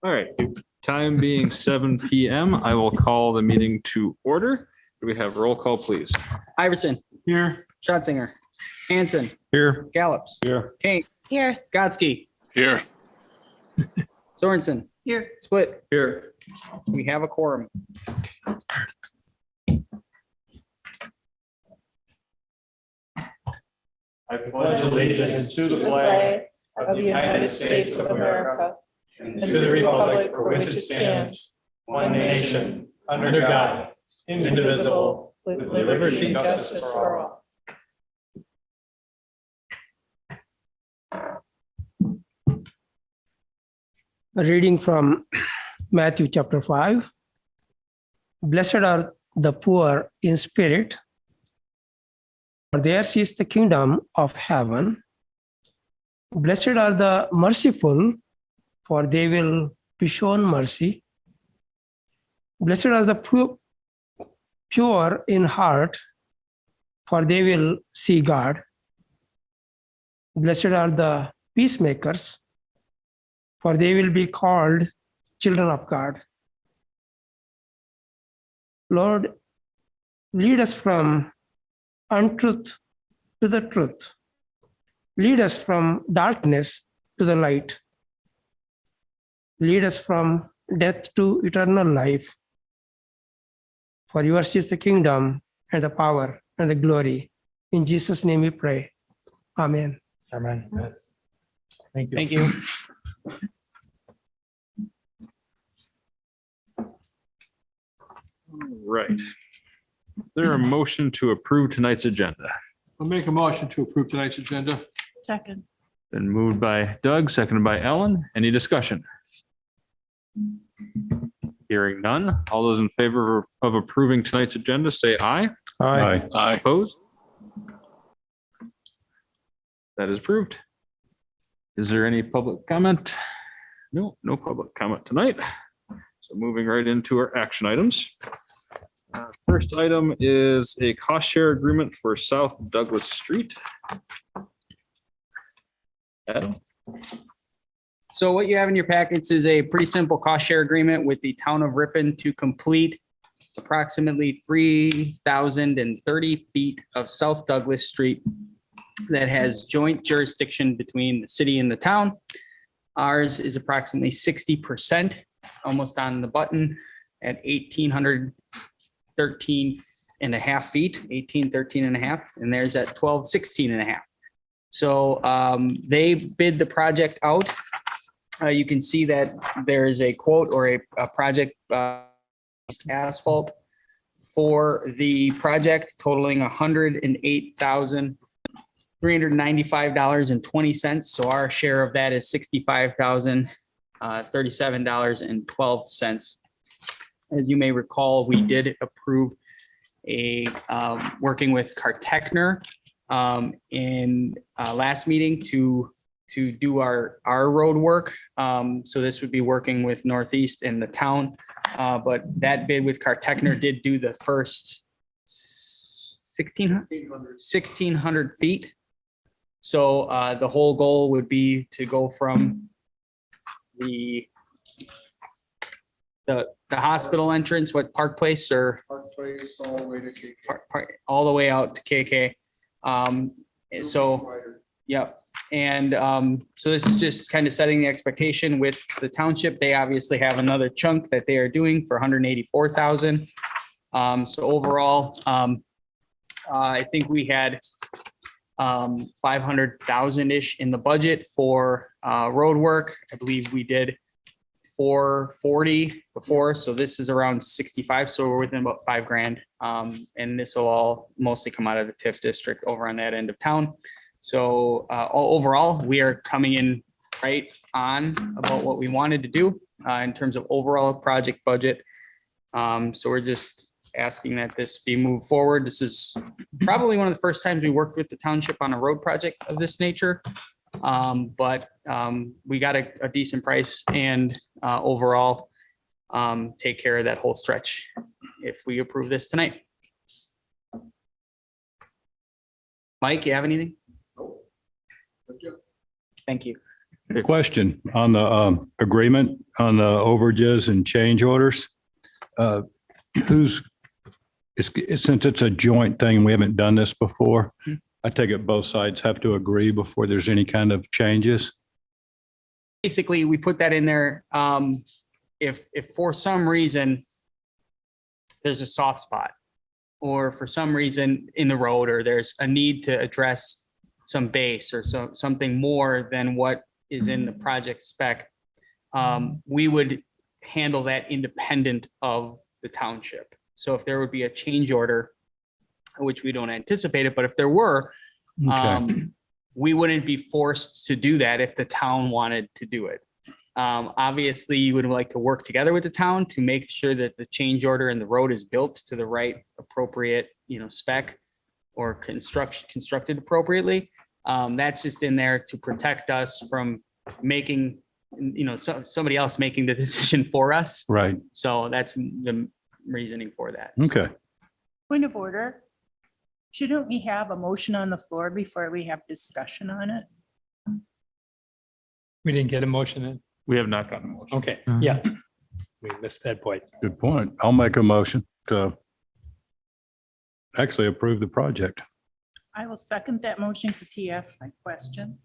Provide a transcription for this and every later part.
All right, time being 7 PM, I will call the meeting to order. Do we have roll call, please? Iverson, Here. Schatzinger, Hanson, Here. Gallops, Here. Kane, Here. Godsky, Here. Sorensen, Here. Split. Here. We have a quorum. I pledge allegiance to the flag of the United States of America and to the republic for which it stands, one nation, under God, indivisible, with liberty and justice for all. A reading from Matthew chapter 5. Blessed are the poor in spirit, for theirs is the kingdom of heaven. Blessed are the merciful, for they will be shown mercy. Blessed are the pure in heart, for they will see God. Blessed are the peacemakers, for they will be called children of God. Lord, lead us from untruth to the truth. Lead us from darkness to the light. Lead us from death to eternal life. For yours is the kingdom and the power and the glory. In Jesus' name we pray. Amen. Amen. Thank you. Thank you. Right. Is there a motion to approve tonight's agenda? I'll make a motion to approve tonight's agenda. Second. Then moved by Doug, seconded by Ellen. Any discussion? Hearing none. All those in favor of approving tonight's agenda, say aye. Aye. Aye. Opposed? That is approved. Is there any public comment? No, no public comment tonight. So moving right into our action items. First item is a cost share agreement for South Douglas Street. Adam? So what you have in your packets is a pretty simple cost share agreement with the town of Ripon to complete approximately 3,030 feet of South Douglas Street that has joint jurisdiction between the city and the town. Ours is approximately 60%, almost on the button at 1,813 and a half feet, 1813 and a half, and there's at 1216 and a half. So they bid the project out. You can see that there is a quote or a project asphalt for the project totaling $108,395.20. So our share of that is $65,037.12. As you may recall, we did approve a working with Cartechner in last meeting to do our road work. So this would be working with Northeast and the town. But that bid with Cartechner did do the first 1,600 feet. So the whole goal would be to go from the hospital entrance, what Park Place or Park Place all the way to KK. all the way out to KK. So, yep. And so this is just kind of setting the expectation with the township. They obviously have another chunk that they are doing for 184,000. So overall, I think we had 500,000-ish in the budget for road work. I believe we did 440 before, so this is around 65. So we're within about $5,000. And this will all mostly come out of the TIF district over on that end of town. So overall, we are coming in right on about what we wanted to do in terms of overall project budget. So we're just asking that this be moved forward. This is probably one of the first times we worked with the township on a road project of this nature. But we got a decent price and overall take care of that whole stretch if we approve this tonight. Mike, you have anything? Thank you. Question on the agreement on the overages and change orders. Who's, since it's a joint thing, we haven't done this before. I take it both sides have to agree before there's any kind of changes. Basically, we put that in there. If for some reason there's a soft spot, or for some reason in the road, or there's a need to address some base or something more than what is in the project spec, we would handle that independent of the township. So if there would be a change order, which we don't anticipate it, but if there were, Okay. we wouldn't be forced to do that if the town wanted to do it. Obviously, you would like to work together with the town to make sure that the change order and the road is built to the right appropriate, spec or constructed appropriately. That's just in there to protect us from making, somebody else making the decision for us. Right. So that's the reasoning for that. Okay. Point of order. Shouldn't we have a motion on the floor before we have discussion on it? We didn't get a motion in. We have not gotten a motion. Okay, yeah. We missed that point. Good point. I'll make a motion to actually approve the project. I will second that motion because he asked my question.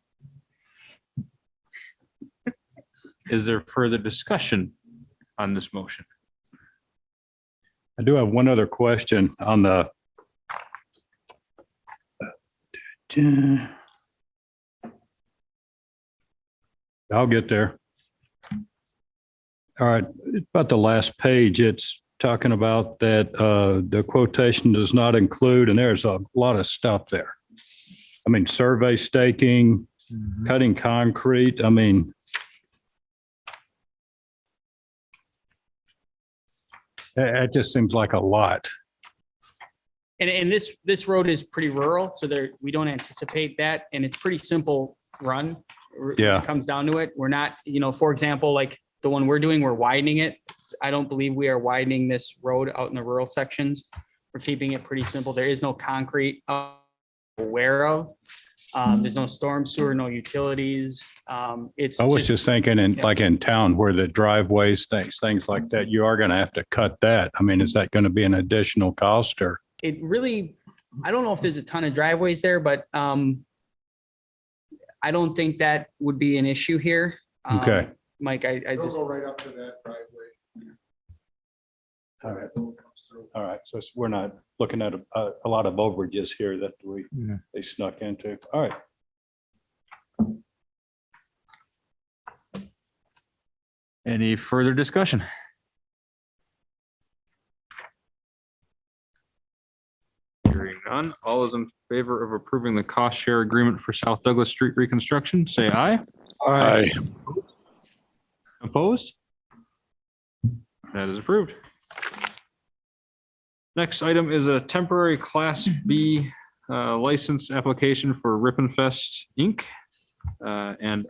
Is there further discussion on this motion? I do have one other question on the I'll get there. All right, about the last page, it's talking about that the quotation does not include, and there's a lot of stuff there. I mean, survey staking, cutting concrete, I mean, it just seems like a lot. And this road is pretty rural, so we don't anticipate that, and it's pretty simple run. Yeah. It comes down to it. We're not, for example, like the one we're doing, we're widening it. I don't believe we are widening this road out in the rural sections. We're keeping it pretty simple. There is no concrete aware of. There's no storm sewer, no utilities. It's I was just thinking Yeah. like in town where the driveways, things like that, you are going to have to cut that. I mean, is that going to be an additional cost or? it really, I don't know if there's a ton of driveways there, but I don't think that would be an issue here. Okay. Mike, I They'll just, go right up to that driveway. All right. That road comes through. All right, so we're not looking at a lot of overages here that Yeah. they snuck into. All right. Any further discussion? Hearing none. All those in favor of approving the cost share agreement for South Douglas Street reconstruction, say aye. Aye. Opposed? That is approved. Next item is a temporary Class B license application for Ripon Fest Inc. And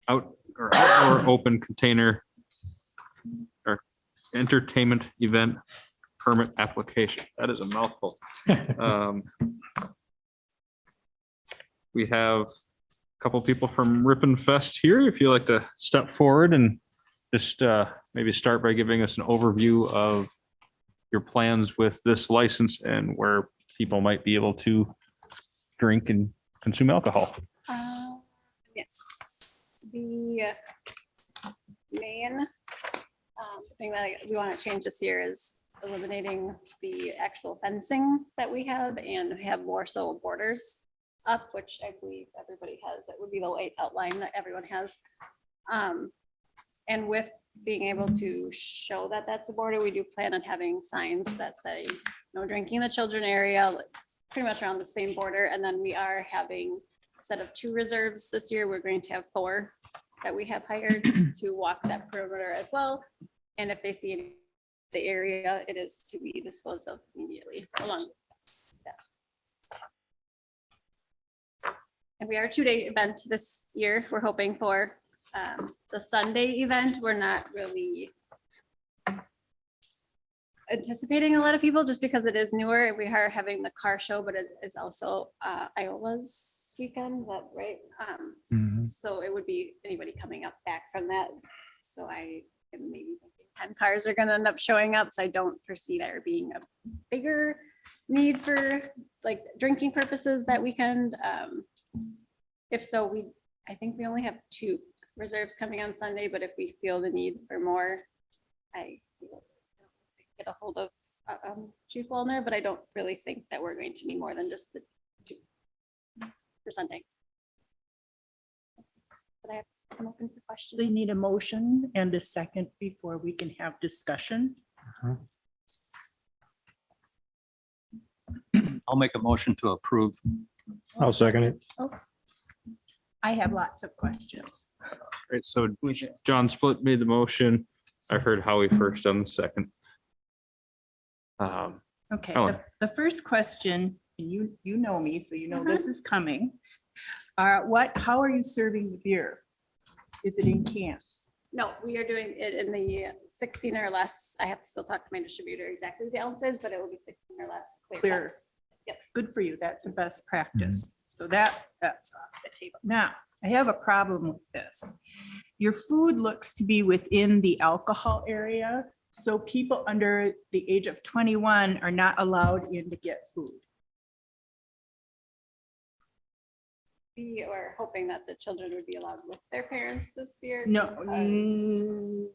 outdoor open container or entertainment event permit application. That is a mouthful. We have a couple people from Ripon Fest here. If you'd like to step forward and just maybe start by giving us an overview of your plans with this license and where people might be able to drink and consume alcohol. Yes, the main thing that we want to change this year is eliminating the actual fencing that we have and have more so borders up, which I believe everybody has. It would be the white outline that everyone has. And with being able to show that that's a border, we do plan on having signs that say no drinking in the children area, like, pretty much around the same border. And then we are having, instead of 2 reserves this year, we're going to have 4 that we have hired to walk that perimeter as well. And if they see the area, it is to be disposed of immediately along. And we are a 2-day event this year. We're hoping for the Sunday event. We're not really anticipating a lot of people just because it is newer. We are having the car show, but it is also Iola's weekend, is that right? So it would be anybody coming up back from that. So I am maybe thinking 10 cars are gonna end up showing up. So I don't foresee there being a bigger need for like drinking purposes that weekend. If so, I think we only have 2 reserves coming on Sunday, but if we feel the need for more, I will get a hold of Chief Wallner, but I don't really think that we're going to need more than just the 2 for Sunday. But I'm open for questions. We need a motion and a second before we can have discussion. I'll make a motion to approve. I'll second it. I have lots of questions. Right, so John Split made the motion. I heard Howie first on the second. Okay, Ellen. the first question, and you know me, so you know this is coming. How are you serving the beer? Is it in cans? No, we are doing it in the 16 or less. I have to still talk to my distributor exactly the ounces, but it will be 16 or less. Clear. cups. Yep. Good for you. That's the best practice. So that's off the table. Now, I have a problem with this. Your food looks to be within the alcohol area. So people under the age of 21 are not allowed in to get food. We are hoping that the children would be allowed with their parents this year. No. because-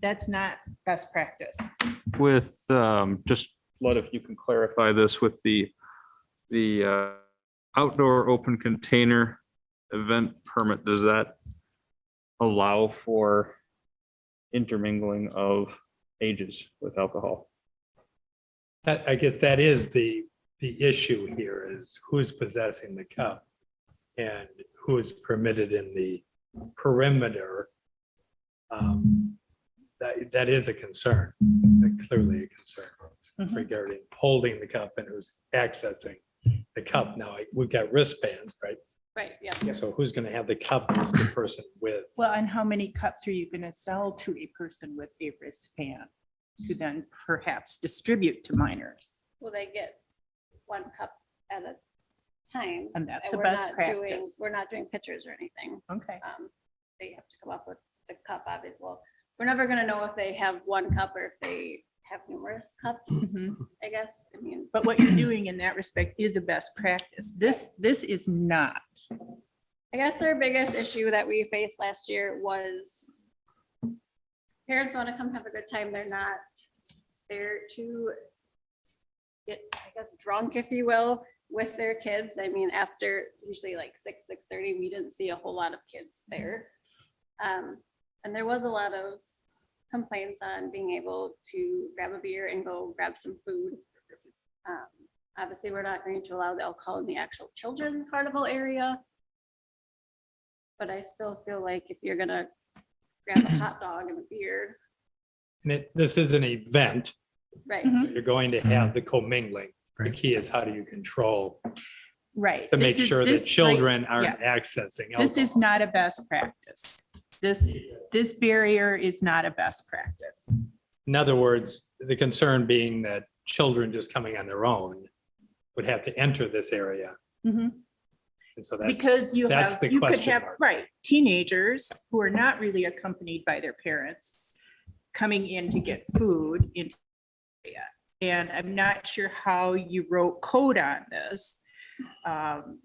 That's not best practice. With, just let if you can clarify this with the outdoor open container event permit, does that allow for intermingling of ages with alcohol? I guess that is the issue here is who's possessing the cup and who is permitted in the perimeter. That is a concern, clearly a concern Mhm. regarding holding the cup and who's accessing the cup. Now, we've got wristbands, right? Right, yeah. So who's going to have the cup is the person with. Well, and how many cups are you going to sell to a person with a wristband to then perhaps distribute to minors? Will they get 1 cup at a time? And that's And a we're best not doing- practice. We're not doing pitchers or anything. Okay. They have to come up with the cup of it. Well, we're never gonna know if they have 1 cup or if they have numerous cups, Mhm. I guess. I mean, But what you're doing in that respect is a best practice. This is not. I guess our biggest issue that we faced last year was parents want to come have a good time. They're not there to get, I guess, drunk, if you will, with their kids. I mean, after usually like 6:30, we didn't see a whole lot of kids there. And there was a lot of complaints on being able to grab a beer and go grab some food. Obviously, we're not going to allow the alcohol in the actual children carnival area. But I still feel like if you're gonna grab a hot dog and a beer, And this is an event, right? Mhm. so you're going to have the commingling. The Right. key is how do you control Right. to make This is- sure that this right- children aren't yeah. accessing This is alcohol. not a best practice. This barrier is not a best practice. In other words, the concern being that children just coming on their own would have to enter this area. Mhm. And so that's, Because you that's have, the you could question have, mark. right, teenagers who are not really accompanied by their parents coming in to get food into the area. And I'm not sure how you wrote code on this.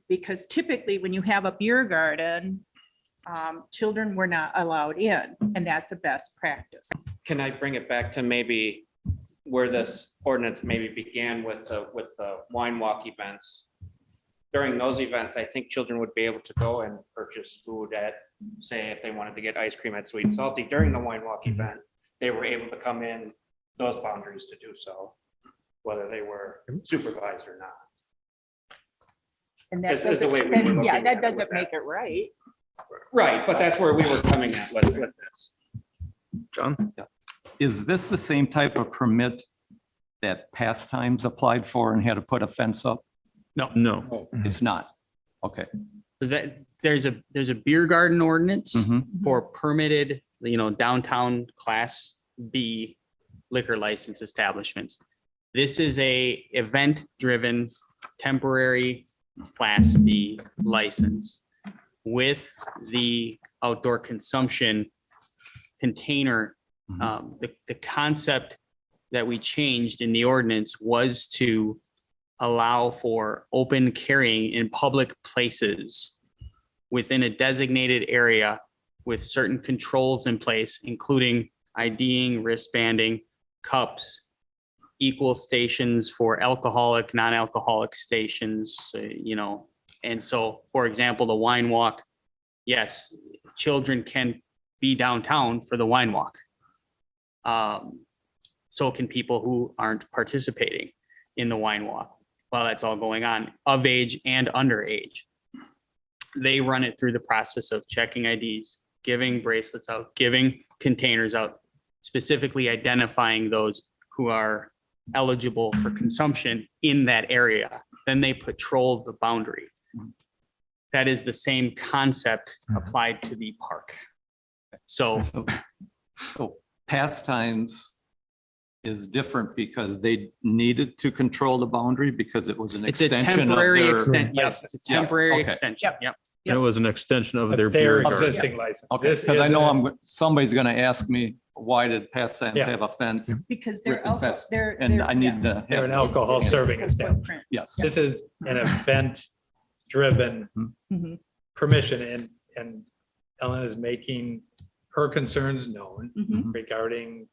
Because typically when you have a beer garden, children were not allowed in, and that's a best practice. Can I bring it back to maybe where this ordinance maybe began with the wine walk events? During those events, I think children would be able to go and purchase food at, say, if they wanted to get ice cream at Sweet and Salty during the wine walk event, they were able to come in those boundaries to do so, whether they were supervised or not. And that This is the way doesn't, we were then, yeah, looking at that it with doesn't that. make it right. Right, but that's where we were coming at with this. John? Is this the same type of permit that Pastimes applied for and had to put a fence up? No. It's not. Okay. So that there's a beer garden ordinance Mhm. for permitted downtown Class B liquor license establishments. This is a event-driven temporary Class B license with the outdoor consumption container. The concept that we changed in the ordinance was to allow for open carrying in public places within a designated area with certain controls in place, including IDing, wristbanding, cups, equal stations for alcoholic, non-alcoholic stations, And so, for example, the wine walk, yes, children can be downtown for the wine walk. So can people who aren't participating in the wine walk while that's all going on, of age and underage. They run it through the process of checking IDs, giving bracelets out, giving containers out, specifically identifying those who are eligible for consumption in that area. Then they patrol the boundary. That is the same concept applied to the park. So So pastimes is different because they needed to control the boundary because it was an it's a extension of temporary their. extent, yes, it's a temporary okay. extension. Yep. It was an extension of their But their beer garden. existing license. Okay, This because I isn't- know somebody's gonna ask me, why did pastimes Yeah. have a fence? Because they're, Ripon fence. they're. And they're- I yeah. need to. They're an have- alcohol It's- serving it's a establishment. footprint. Yes. This is an event-driven Mhm. permission, and Ellen is making her concerns known Mhm. regarding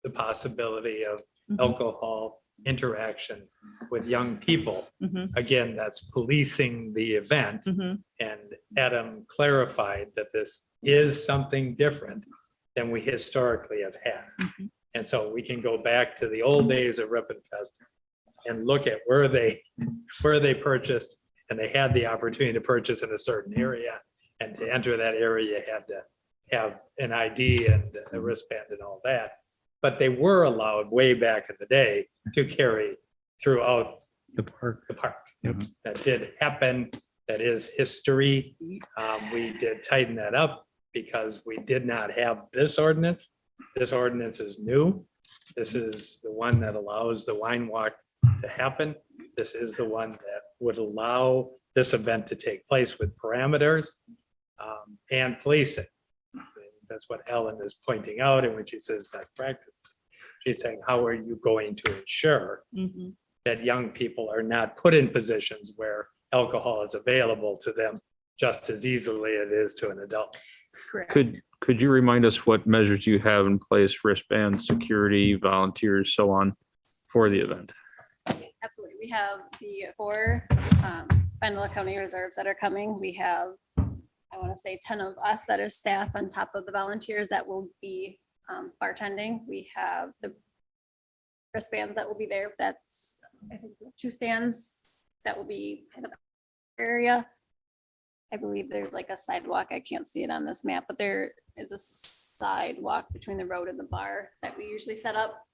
the possibility of Mhm. alcohol interaction with young people. Mhm. Again, that's policing the event. Mhm. And Adam clarified that this is something different than we historically have had. Mhm. And so we can go back to the old days of Ripon Fest and look at where they purchased, and they had the opportunity to purchase in a certain area. And to enter that area, you had to have an ID and a wristband and all that. But they were allowed way back in the day to carry throughout The park. the park. That did happen. That is history. We did tighten that up because we did not have this ordinance. This ordinance is new. This is the one that allows the wine walk to happen. This is the one that would allow this event to take place with parameters and policing. That's what Ellen is pointing out, and when she says best practice, she's saying, how are you going to ensure Mhm. that young people are not put in positions where alcohol is available to them just as easily as it is to an adult? Correct. Could you remind us what measures you have in place, wristband, security, volunteers, so on, for the event? Absolutely. We have the 4 Vanilla County reserves that are coming. We have, I want to say 10 of us that are staff on top of the volunteers that will be bartending. We have the wristbands that will be there. That's, I think, 2 stands that will be kind of area. I believe there's like a sidewalk. I can't see it on this map, but there is a sidewalk between the road and the bar that we usually set up.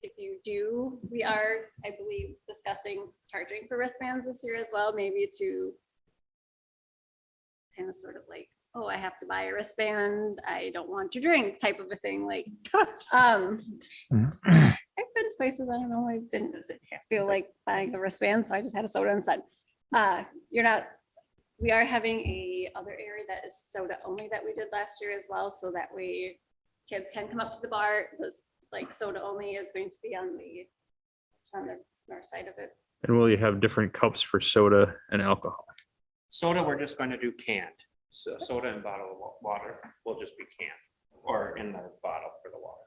If you do, we are, I believe, discussing charging for wristbands this year as well, maybe to kind of sort of like, oh, I have to buy a wristband, I don't want to drink type of a thing, like, I've been places, I don't know, I didn't feel like buying a wristband, so I just had a soda instead. We are having a other area that is soda only that we did last year as well, so that way kids can come up to the bar. This like soda only is going to be on the north side of it. And will you have different cups for soda and alcohol? Soda, we're just going to do canned. So soda and bottle of water will just be canned or in the bottle for the water.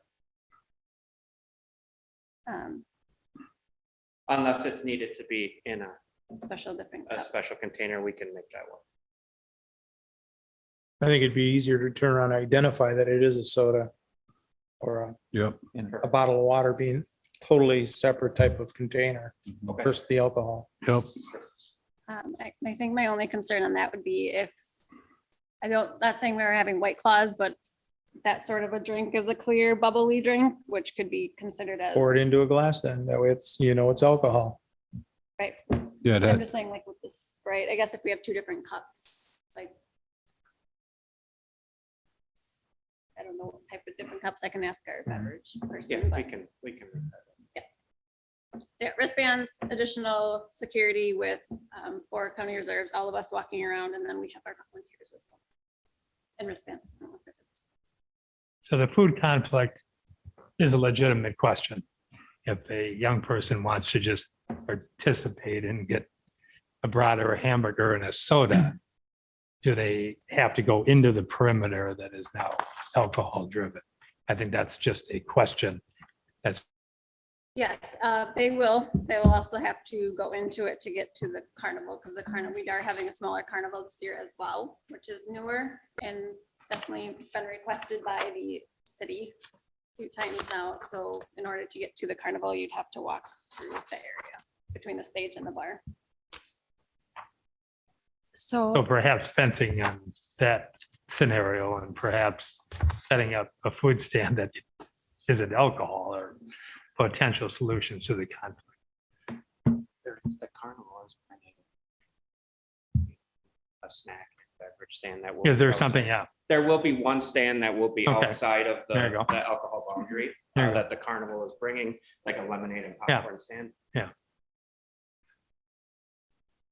Unless it's needed to be in a Special different cup. special container, we can make that work. I think it'd be easier to turn around and identify that it is a soda or Yep. a bottle of water being totally separate type of container Okay. versus the alcohol. Yep. I think my only concern on that would be if, not saying we were having White Claws, but that sort of a drink is a clear bubbly drink, which could be considered as. Pour it into a glass then. That way it's, it's alcohol. Right. Yeah, I'm that, just saying like with the Sprite, I guess if we have 2 different cups, like. I don't know what type of different cups. I can ask our beverage Yeah, person, but we can. yeah, wristbands, additional security with 4 county reserves, all of us walking around, and then we have our volunteers as well. And wristbands. I don't know if there's a- So the food conflict is a legitimate question. If a young person wants to just participate and get a brat or a hamburger and a soda, do they have to go into the perimeter that is now alcohol driven? I think that's just a question. Yes, they will. They will also have to go into it to get to the carnival, because the carnival, we are having a smaller carnival this year as well, which is newer and definitely been requested by the city a few times now. So in order to get to the carnival, you'd have to walk through the area between the stage and the bar. So perhaps fencing on that scenario and perhaps setting up a food stand that isn't alcohol or potential solutions to the conflict. The carnival is bringing a snack beverage stand that will. Is there be something, outside. yeah, There will be one stand that will be Okay. outside of There you go. the alcohol boundary There you go. that the carnival is bringing, like a lemonade and Yeah. popcorn stand.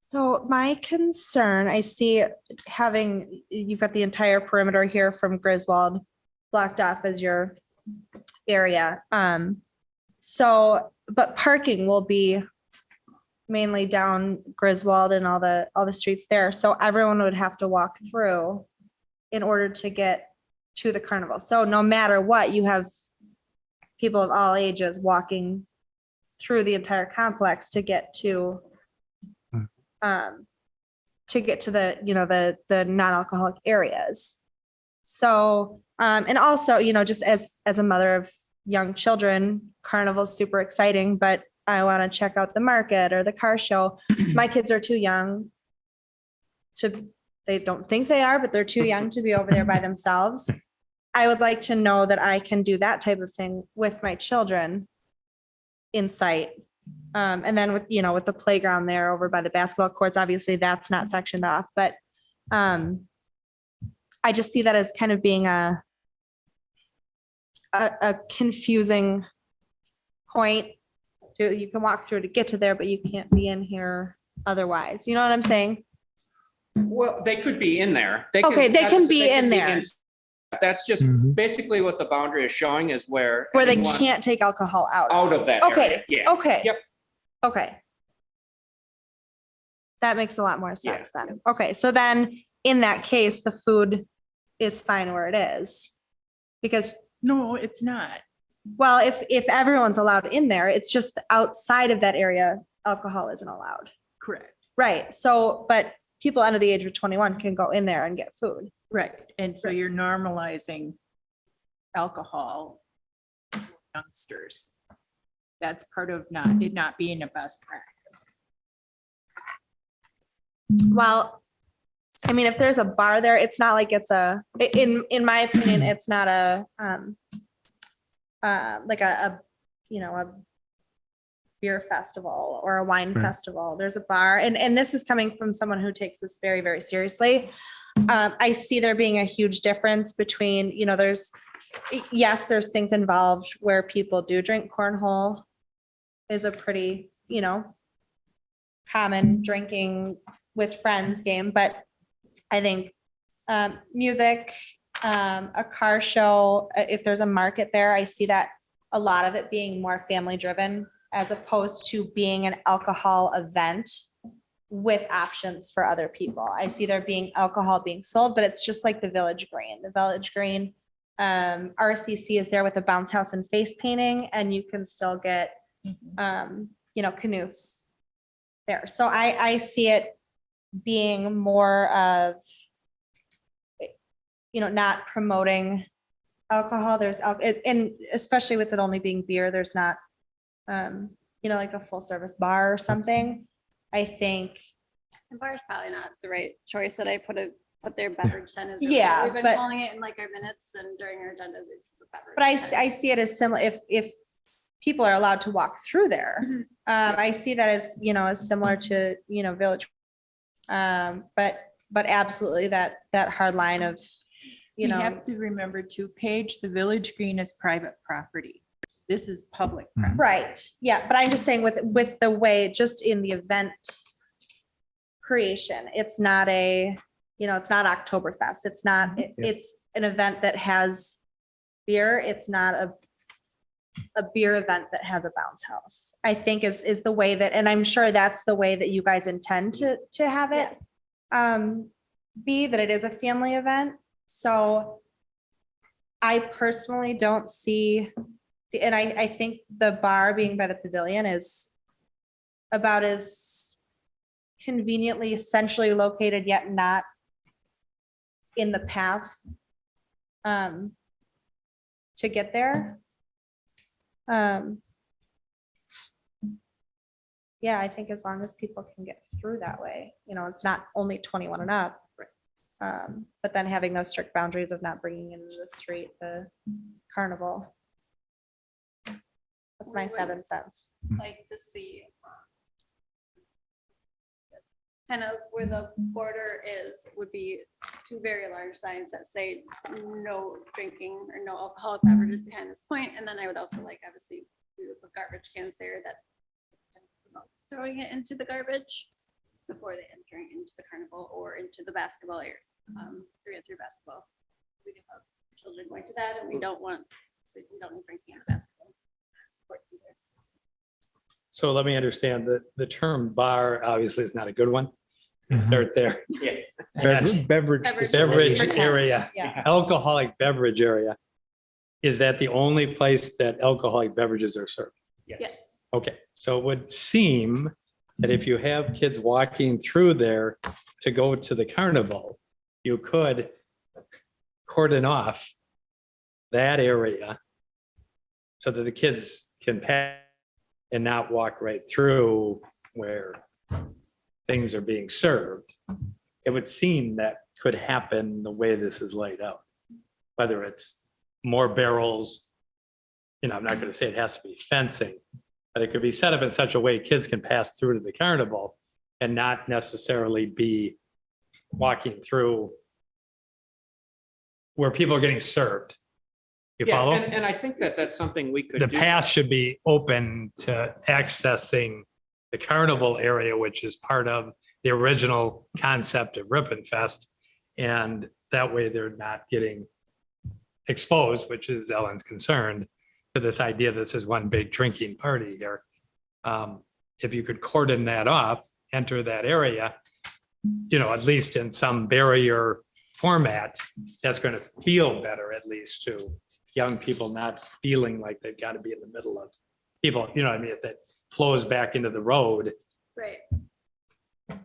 So my concern, I see you've got the entire perimeter here from Griswold blocked off as your area. So, but parking will be mainly down Griswold and all the streets there. So everyone would have to walk through in order to get to the carnival. So no matter what, you have people of all ages walking through the entire complex to get to the non-alcoholic areas. So, and also, just as a mother of young children, carnival's super exciting, but I want to check out the market or the car show. My kids are too young they don't think they are, but they're too young to be over there by themselves. I would like to know that I can do that type of thing with my children in sight. And then with the playground there over by the basketball courts, obviously that's not sectioned off, but I just see that as kind of being a confusing point. You can walk through to get to there, but you can't be in here otherwise. You know what I'm saying? Well, they could be in there. Okay, they can be in there. That's just Mhm. basically what the boundary is showing is where Where they anyone can't take alcohol out. out of that Okay, area. Yeah. okay. Yep. Okay. That makes a lot more sense then. Okay, so then in that case, the food is fine where it is. Because, No, it's not. well, if everyone's allowed in there, it's just outside of that area, alcohol isn't allowed. Correct. Right, so, but people under the age of 21 can go in there and get food. Right. And so you're normalizing alcohol for youngsters. That's part of it not being a best practice. Well, I mean, if there's a bar there, it's not like it's in my opinion, it's not a like a beer festival or a wine festival. There's a bar, and this is coming from someone who takes this very, very seriously. I see there being a huge difference between, there's things involved where people do drink. Cornhole is a pretty, common drinking with friends game, but I think music, a car show, if there's a market there, I see that a lot of it being more family driven as opposed to being an alcohol event with options for other people. I see there being alcohol being sold, but it's just like the Village Green. The Village Green, RCC is there with a bounce house and face painting, and you can still get, canoes there. So I see it being more of, not promoting alcohol. There's and especially with it only being beer, there's not, like a full service bar or something. I think. The bar is probably not the right choice that I put their beverage tent. Yeah, We've been but- calling it in like our minutes and during our agendas, it's the beverage. But tent. I see it as similar, if people are allowed to walk through there. I see that as, as similar to, Village. But absolutely that hard line of you You know. have to remember too, Paige, the village green is private property. This is public Mhm. property. Right, yeah, but I'm just saying with the way, just in the event creation, it's not a, you know, it's not Oktoberfest. It's not, it's an event that has beer. It's not a beer event that has a bounce house, I think is the way that, and I'm sure that's the way that you guys intend to have it. Be that it is a family event. So I personally don't see, and I think the bar being by the pavilion is about as conveniently centrally located, yet not in the path to get there. Yeah, I think as long as people can get through that way, you know, it's not only 21 and up. But then having those strict boundaries of not bringing into the street the carnival. That's my We would 7 cents. Like to see kind of where the border is, would be two very large signs that say no drinking or no alcoholic beverages behind this point. And then I would also like, obviously, we would put garbage cans there that throwing it into the garbage before they entering into the carnival or into the basketball area, 3-on-3 basketball. We do have children going to that, and we don't want, so we don't want drinking in the basketball courts either. So let me understand that the term bar obviously is not a good one. Start there. Yeah. And Beverage. Beverage Pretend, area, Yeah. alcoholic beverage area. Is that the only place that alcoholic beverages are served? Yes. Okay, so it would seem that if you have kids walking through there to go to the carnival, you could cordon off that area so that the kids can pass and not walk right through where things are being served. It would seem that could happen the way this is laid out. Whether it's more barrels, you know, I'm not going to say it has to be fencing, but it could be set up in such a way kids can pass through to the carnival and not necessarily be walking through where people are getting served. You Yeah, follow? and I think that that's something we could The do. path should be open to accessing the carnival area, which is part of the original concept of Ripon Fest. And that way they're not getting exposed, which is Ellen's concerned, to this idea that this is one big drinking party here. If you could cordon that off, enter that area, you know, at least in some barrier format, that's going to feel better, at least to young people not feeling like they've got to be in the middle of people, you know what I mean? If that flows back into the road, Right.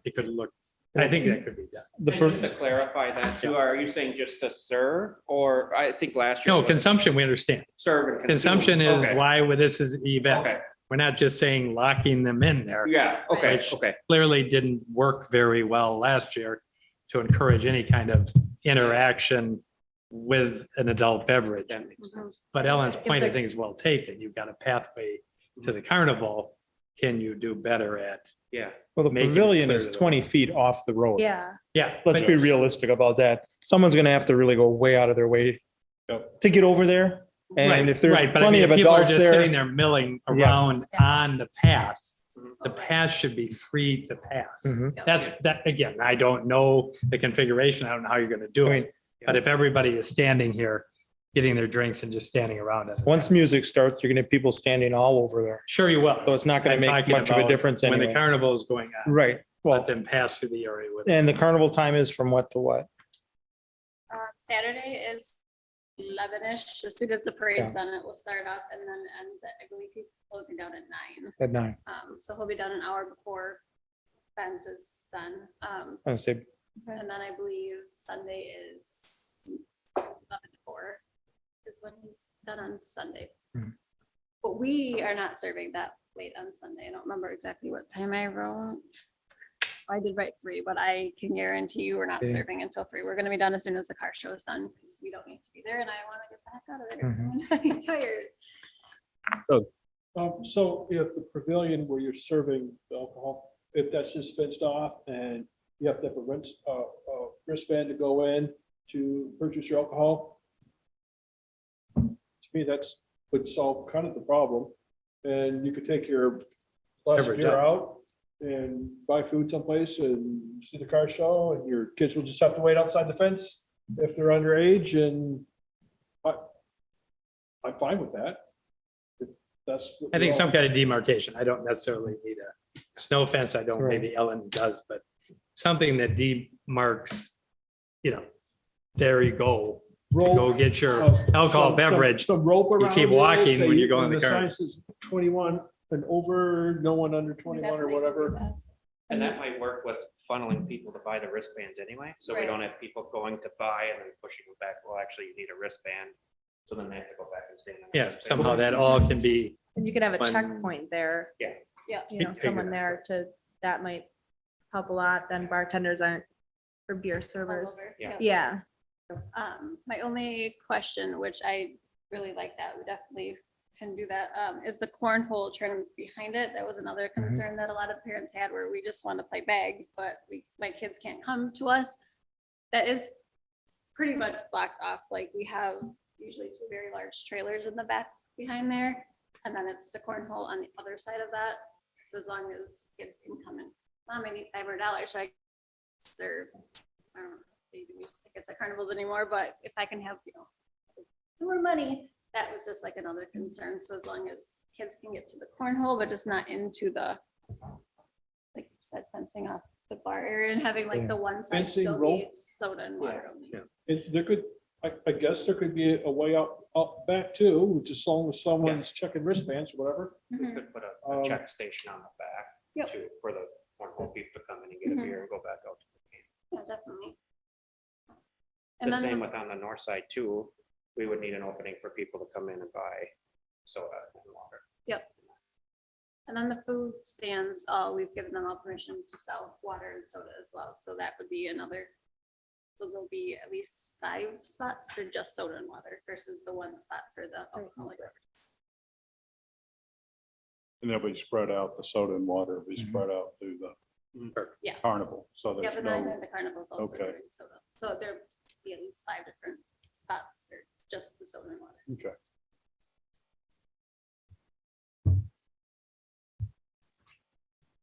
it could look, I think that could be done. And just to clarify that too, are you saying just to serve, or I think last year? No, was consumption, we understand. Serve and consume. Consumption is Okay. why this is an event. Okay, We're not just saying locking them in there. yeah, okay, Which- okay. Clearly didn't work very well last year to encourage any kind of interaction with an adult beverage. That makes sense. But Ellen's point, I It's a- think, is well taken. You've got a pathway to the carnival. Can you do better at? Yeah, Well, the Making it pavilion clear is to the 20 feet off the road. Yeah, Yeah. Let's be realistic about that. Someone's gonna have to really go way out of their way to get over there. And if there's Right, but I plenty mean, of if people are adults just sitting there. there milling Yeah. around on the path, Mhm. the path should be free to pass. Mhm. That, again, I don't know the configuration. I don't know how you're gonna do I it. mean, But if everybody is standing here, getting their drinks and just standing around it. once music starts, you're gonna have people standing all over there. Sure you will. So it's not gonna I'm make talking much of a about difference When the anyway. carnival is going on, Right. Well, let them pass through the area with. and the carnival time is from what to what? Saturday is 11-ish. As soon as the Yeah. parade's done, it will start up and then ends at, I believe he's closing down at 9. At 9. So he'll be done an hour before event is done. I'm gonna say, And then I believe Sunday is 11 to 4 is when he's done on Sunday. Mhm. But we are not serving that late on Sunday. I don't remember exactly what time I wrote. I did write 3, but I can guarantee you we're not Okay. serving until 3. We're gonna be done as soon as the car show is done because we don't need to be there and I want to get the heck out of there. So I'm tired. So if the pavilion where you're serving the alcohol, if that's just fenced off and you have to have a wristband to go in, to purchase your alcohol. To me, that's would solve kind of the problem. And you could take your plastic Beverage beer out. out and buy food someplace and see the car show, and your kids will just have to wait outside the fence if they're underage, and I'm fine with that. If that's. what I think we some all- kind of demarcation. I don't necessarily need a snow fence. I don't, maybe Ellen does, but something that demarks, there you go. Roll- Go get your alcohol some- beverage. Some rope You around. keep it, walking say when you go in the the car. sign says 21 and over, no one under 21 or Definitely can do whatever. that. And that might work with funneling people to buy the wristbands anyway, so we Right. don't have people going to buy and then pushing them back. Well, actually, you need a wristband. So then they have to go back and stand. in the Yeah, wristband. somehow that all can be, And you could have a When- checkpoint there. Yeah. Yeah. You know, Figure someone it there to, that might help a lot. Then bartenders aren't, or beer all servers. over. Yeah. Yeah. My only question, which I really like that, we definitely can do that, is the cornhole trim behind it. That was another concern that a lot of parents had, where we just want to play bags, but my kids can't come to us. That is pretty much blocked off. Like, we have usually two very large trailers in the back behind there, and then it's the cornhole on the other side of that. So as long as kids can come in, Mom, I need $500, so I serve, I don't know, they do use tickets at carnivals anymore, but if I can have, more money, that was just like another concern. So as long as kids can get to the cornhole, but just not into the, like you said, fencing off the bar area and having like the one side Fencing, still rope. be soda and water only. There could, I guess there could be a way up back too, just as long as someone's checking wristbands or whatever. We Mhm. could put a check station on the back Yep. to, for the cornhole people to come in and get a Mhm. beer and go back out. Yeah, definitely. The And then same with on the north side too. We would need an opening for people to come in and buy soda and water. And then the food stands, we've given them all permission to sell water and soda as well, so that would be another. So there'll be at least 5 spots for just soda and water versus the one spot for the alcoholic beverages. And they'll be spread out, the soda and water will be Mhm. spread out through the Yeah. carnival. So Yeah, there's but then no, the carnival's also Okay. doing soda, so there'll be at least 5 different spots for just the soda and water. okay.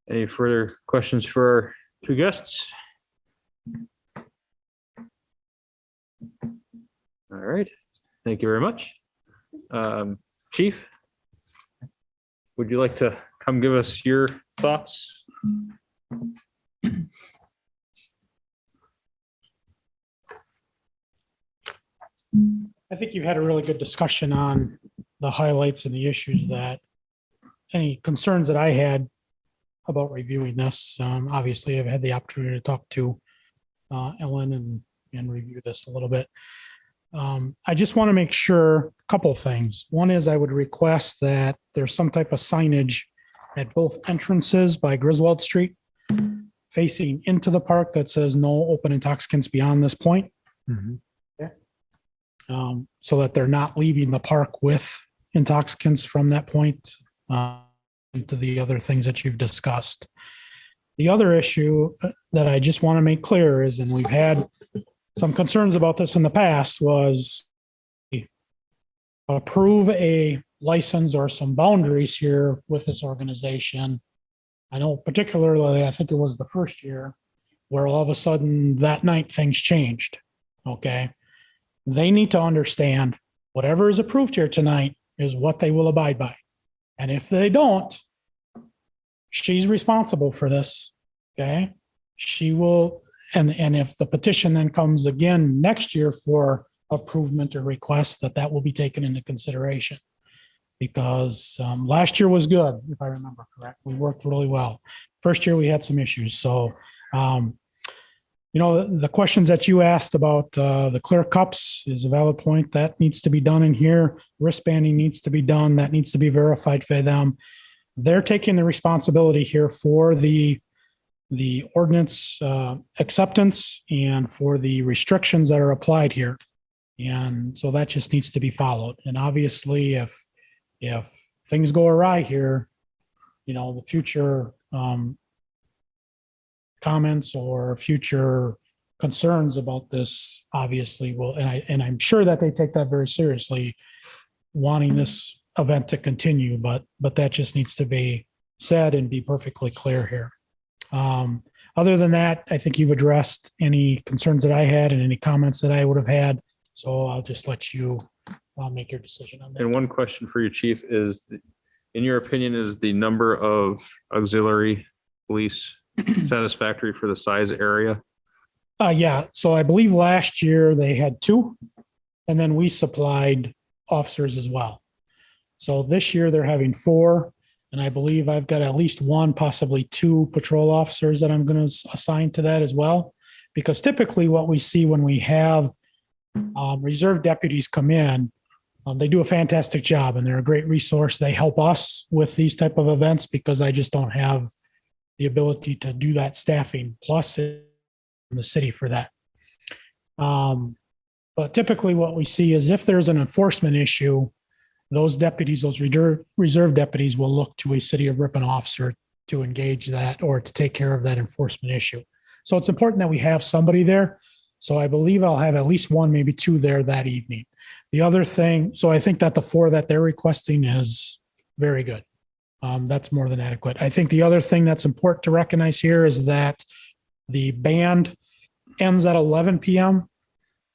Any further questions for our two guests? All right, thank you very much. Chief, would you like to come give us your thoughts? I think you had a really good discussion on the highlights and the issues that, any concerns that I had about reviewing this. Obviously, I've had the opportunity to talk to Ellen and review this a little bit. I just want to make sure, a couple things. One is I would request that there's some type of signage at both entrances by Griswold Street facing into the park that says no open intoxicants beyond this point. So that they're not leaving the park with intoxicants from that point into the other things that you've discussed. The other issue that I just want to make clear is, and we've had some concerns about this in the past, was approve a license or some boundaries here with this organization. I know particularly, I think it was the first year where all of a sudden that night things changed. Okay. They need to understand whatever is approved here tonight is what they will abide by. And if they don't, she's responsible for this. Okay. She will, and if the petition then comes again next year for approval or request, that will be taken into consideration. Because last year was good, if I remember correct. We worked really well. First year we had some issues. So, the questions that you asked about the clear cups is a valid point. That needs to be done in here. Wristbanding needs to be done. That needs to be verified for them. They're taking the responsibility here for the ordinance acceptance and for the restrictions that are applied here. And so that just needs to be followed. And obviously, if things go awry here, the future comments or future concerns about this, obviously will, and I'm sure that they take that very seriously, wanting this event to continue, but that just needs to be said and be perfectly clear here. Other than that, I think you've addressed any concerns that I had and any comments that I would have had. So I'll just let you make your decision on that. And one question for you, Chief, is, in your opinion, is the number of auxiliary police satisfactory for the size area? Yeah, so I believe last year they had 2, and then we supplied officers as well. So this year they're having 4, and I believe I've got at least 1, possibly 2 patrol officers that I'm going to assign to that as well. Because typically what we see when we have reserve deputies come in, they do a fantastic job and they're a great resource. They help us with these type of events because I just don't have the ability to do that staffing plus in the city for that. But typically what we see is if there's an enforcement issue, those deputies, those reserve deputies will look to a city of Ripon officer to engage that or to take care of that enforcement issue. So it's important that we have somebody there. So I believe I'll have at least 1, maybe 2 there that evening. The other thing, so I think that the 4 that they're requesting is very good. That's more than adequate. I think the other thing that's important to recognize here is that the band ends at 11 p.m.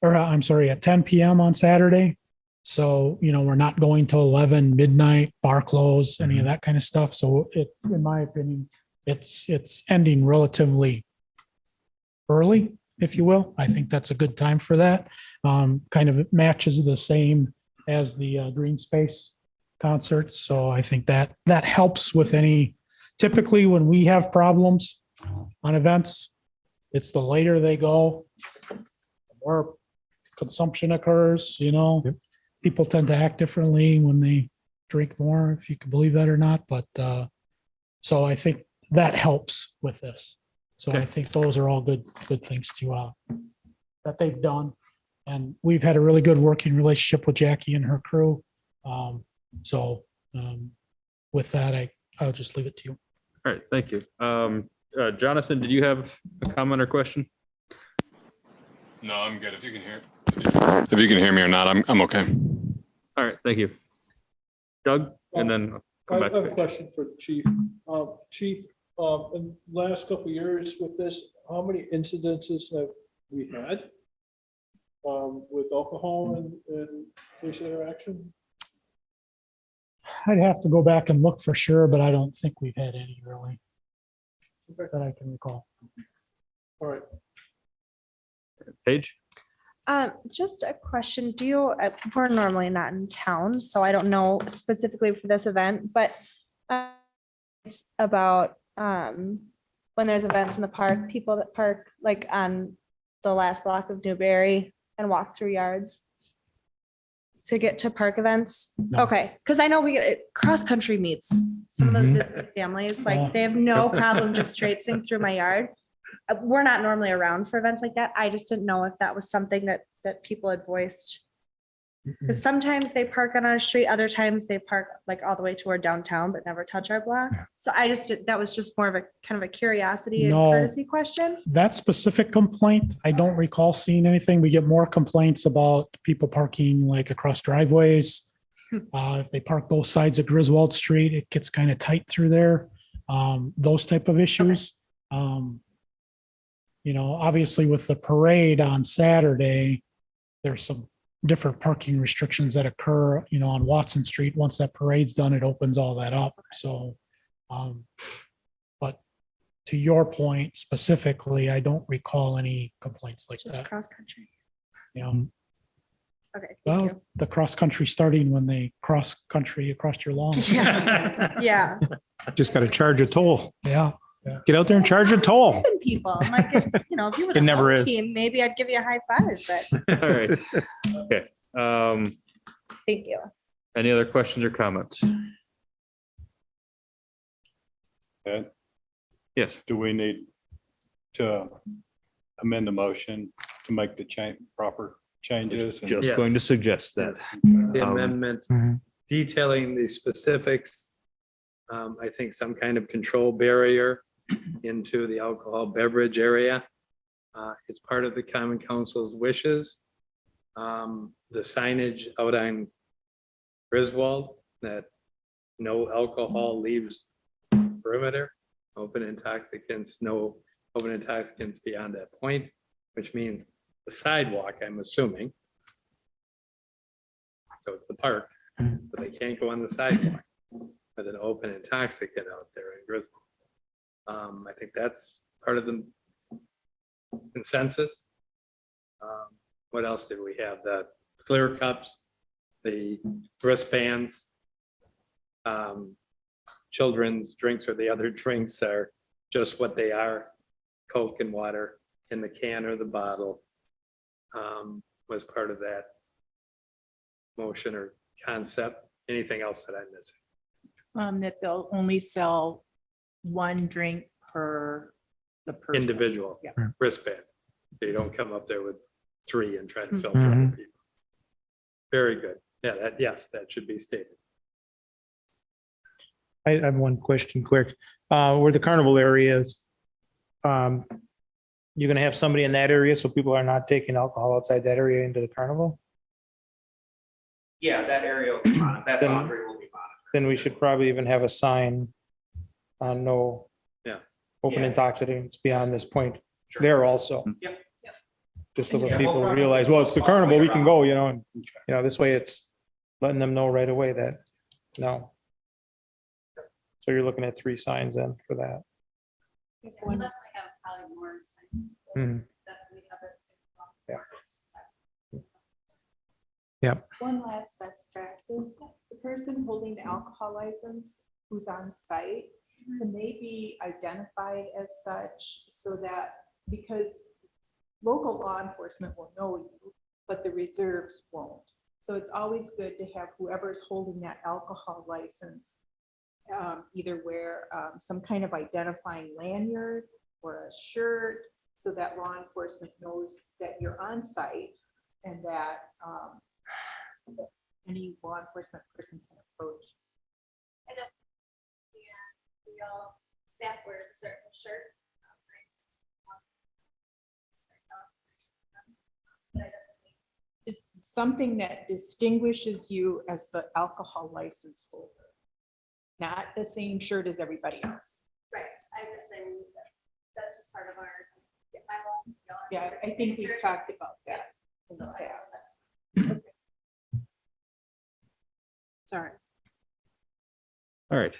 or I'm sorry, at 10 p.m. on Saturday. So, we're not going till 11, midnight, bar close, any of that kind of stuff. So in my opinion, it's ending relatively early, if you will. I think that's a good time for that. Kind of matches the same as the green space concerts. So I think that helps with any, typically when we have problems on events, it's the later they go, the more consumption occurs, Yep. People tend to act differently when they drink more, if you can believe that or not. But so I think that helps with this. So I think those are all good things to that they've done. And we've had a really good working relationship with Jackie and her crew. With that, I'll just leave it to you. All right, thank you. Jonathan, did you have a comment or question? No, I'm good. If you can hear, if you can hear me or not, I'm okay. All right, thank you. Doug, and then I'll come I back. have a question for the chief. Chief, in the last couple of years with this, how many incidences have we had with alcohol and police interaction? I'd have to go back and look for sure, but I don't think we've had any really that I can recall. All right. Paige? Just a question. We're normally not in town, so I don't know specifically for this event, but it's about when there's events in the park, people that park like on the last block of Newberry and walk through yards to get to park events. No. Okay, because I know we get cross-country meets. Some of those families, like they have no problem just traipsing through my yard. We're not normally around for events like that. I just didn't know if that was something that people had voiced. Because sometimes they park on our street, other times they park like all the way to our downtown, but never touch our block. So that was just more of a kind of a curiosity and No. courtesy question. That specific complaint, I don't recall seeing anything. We get more complaints about people parking like across driveways. If they park both sides of Griswold Street, it gets kind of tight through there. Those type of issues. Obviously with the parade on Saturday, there's some different parking restrictions that occur, on Watson Street. Once that parade's done, it opens all that up. So, but to your point specifically, I don't recall any complaints like Just that. cross country. Okay, thank Well, you. the cross country starting when they cross country across your lawn. Yeah. Just got to charge a toll. Yeah. Get out there and charge a toll. People, I'm like, if you were It the never home is. team, maybe I'd give you a high five, but All right. Okay. thank you. Any other questions or comments? Ed, Yes. do we need to amend the motion to make the proper changes? Just Yes. going to suggest that. The Um, amendment detailing the specifics. I think some kind of control barrier into the alcohol beverage area. It's part of the Common Council's wishes. The signage out on Griswold that no alcohol leaves perimeter, open intoxicants, no open intoxicants beyond that point, which means the sidewalk, I'm assuming. So it's a park, but they can't go on the sidewalk with an open intoxicant out there in Griswold. I think that's part of the consensus. What else did we have? The clear cups, the wristbands, children's drinks or the other drinks are just what they are, Coke and water in the can or the bottle, was part of that motion or concept. Anything else that I'm missing? That they'll only sell one drink per the person. Individual Yeah. wristband. They don't come up there with 3 and try to fill for other people. Very good. Yeah, yes, that should be stated. I have one question quick. Where the carnival areas, you're gonna have somebody in that area so people are not taking alcohol outside that area into the carnival? Yeah, that area will be monitored, that Then- boundary will be monitored. Then we should probably even have a sign on no open Yeah. intoxicants beyond this point Sure. there also. Yep. Just so Yeah, that we'll people probably realize, well, it's the all the way carnival, we can around. go, and this way it's letting them know right away that, no. So you're looking at 3 signs then for that. Yeah, we'll definitely have probably more. Mhm. Definitely have it. One last best practice, the person holding the alcohol license who's on site, can they be identified as such so that, because local law enforcement will know you, but the reserves won't. So it's always good to have whoever's holding that alcohol license either wear some kind of identifying lanyard or a shirt so that law enforcement knows that you're on site and that any law enforcement person can approach. I know. Yeah, we all, staff wears a certain shirt. Is something that distinguishes you as the alcohol license holder, not the same shirt as everybody else. Right, I'm just saying that's just part of our. Yeah, I think we've talked about that in the past. Sorry. All right.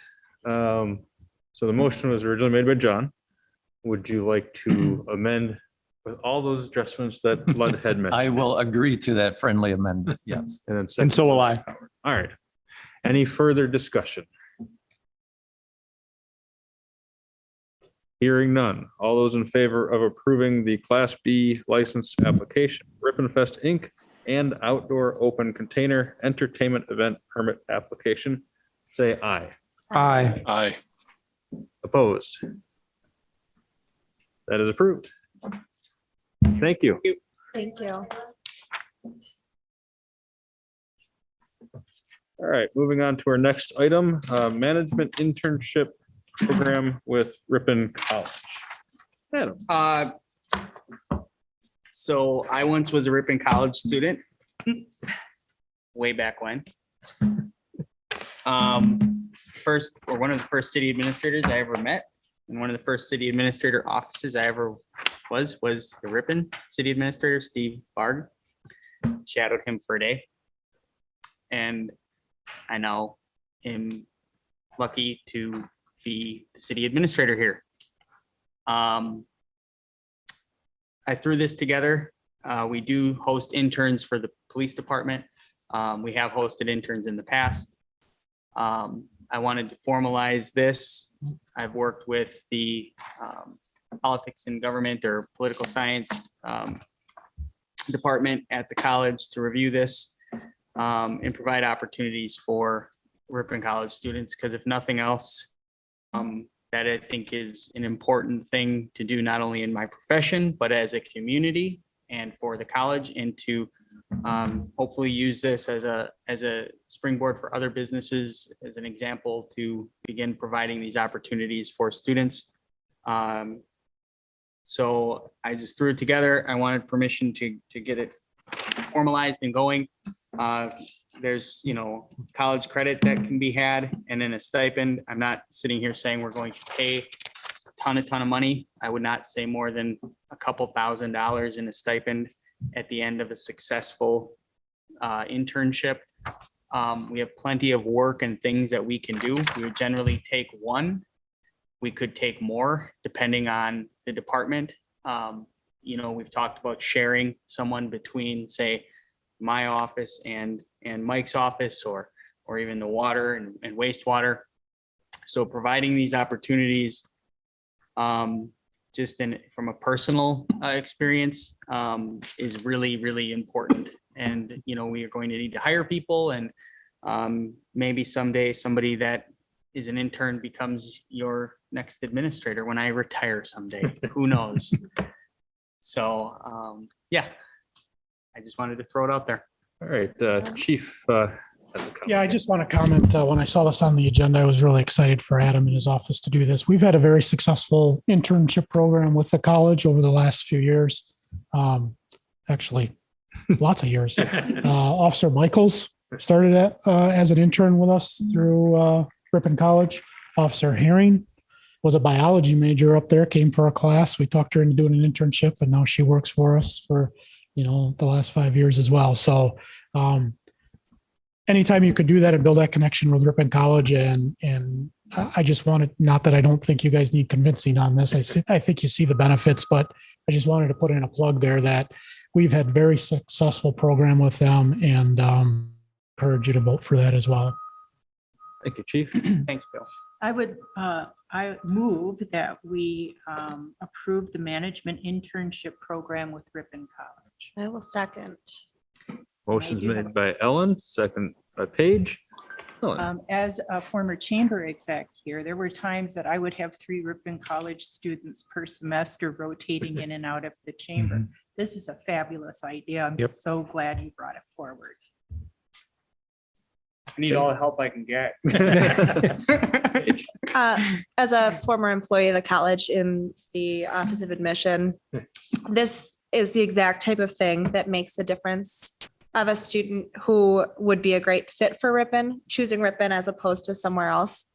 So the motion was originally made by John. Would you like to amend with all those adjustments that Lud had mentioned? I will agree to that friendly amendment, yes. And then And second so will was I. Howard. All right. Any further discussion? Hearing none. All those in favor of approving the Class B license application, Ripon Fest Inc. and outdoor open container entertainment event permit application, say aye. Aye. Aye. Opposed? That is approved. Thank you. Thank you. All right, moving on to our next item, management internship program with Ripon College. Adam. So I once was a Ripon College student. Way back when. First, or one of the first city administrators I ever met, and one of the first city administrator offices I ever was the Ripon City Administrator, Steve Barg. Shadowed him for a day. And I now am lucky to be the city administrator here. I threw this together. We do host interns for the police department. We have hosted interns in the past. I wanted to formalize this. I've worked with the politics and government or political science department at the college to review this and provide opportunities for Ripon College students, because if nothing else, that I think is an important thing to do, not only in my profession, but as a community and for the college, and to hopefully use this as a springboard for other businesses, as an example to begin providing these opportunities for students. So I just threw it together. I wanted permission to get it formalized and going. There's, college credit that can be had and then a stipend. I'm not sitting here saying we're going to pay a ton of money. I would not say more than a couple $1,000s in a stipend at the end of a successful internship. We have plenty of work and things that we can do. We would generally take one. We could take more depending on the department. We've talked about sharing someone between, say, my office and Mike's office, or even the water and wastewater. So providing these opportunities, from a personal experience, is really, really important. And, we are going to need to hire people, and maybe someday somebody that is an intern becomes your next administrator when I retire someday. Who knows? So, yeah, I just wanted to throw it out there. All right, Chief. Has a comment. Yeah, I just want to comment, when I saw this on the agenda, I was really excited for Adam and his office to do this. We've had a very successful internship program with the college over the last few years. Actually, lots of years. Officer Michaels started as an intern with us through Ripon College. Officer Herring was a biology major up there, came for a class. We talked her into doing an internship, and now she works for us for, the last 5 years as well. So anytime you could do that and build that connection with Ripon College, and I just wanted, not that I don't think you guys need convincing on this. I think you see the benefits, but I just wanted to put in a plug there that we've had very successful program with them, and encourage you to vote for that as well. Thank you, Chief. Thanks, Bill. I move that we approve the management internship program with Ripon College. I will second. Motion's made by Ellen, second by Paige. Ellen. As a former chamber exec here, there were times that I would have 3 Ripon College students per semester rotating in and out of the chamber. This is a fabulous idea. I'm so glad you brought it forward. I need all the help I can get. As a former employee of the college in the Office of Admission, this is the exact type of thing that makes the difference of a student who would be a great fit for Ripon, choosing Ripon as opposed to somewhere else.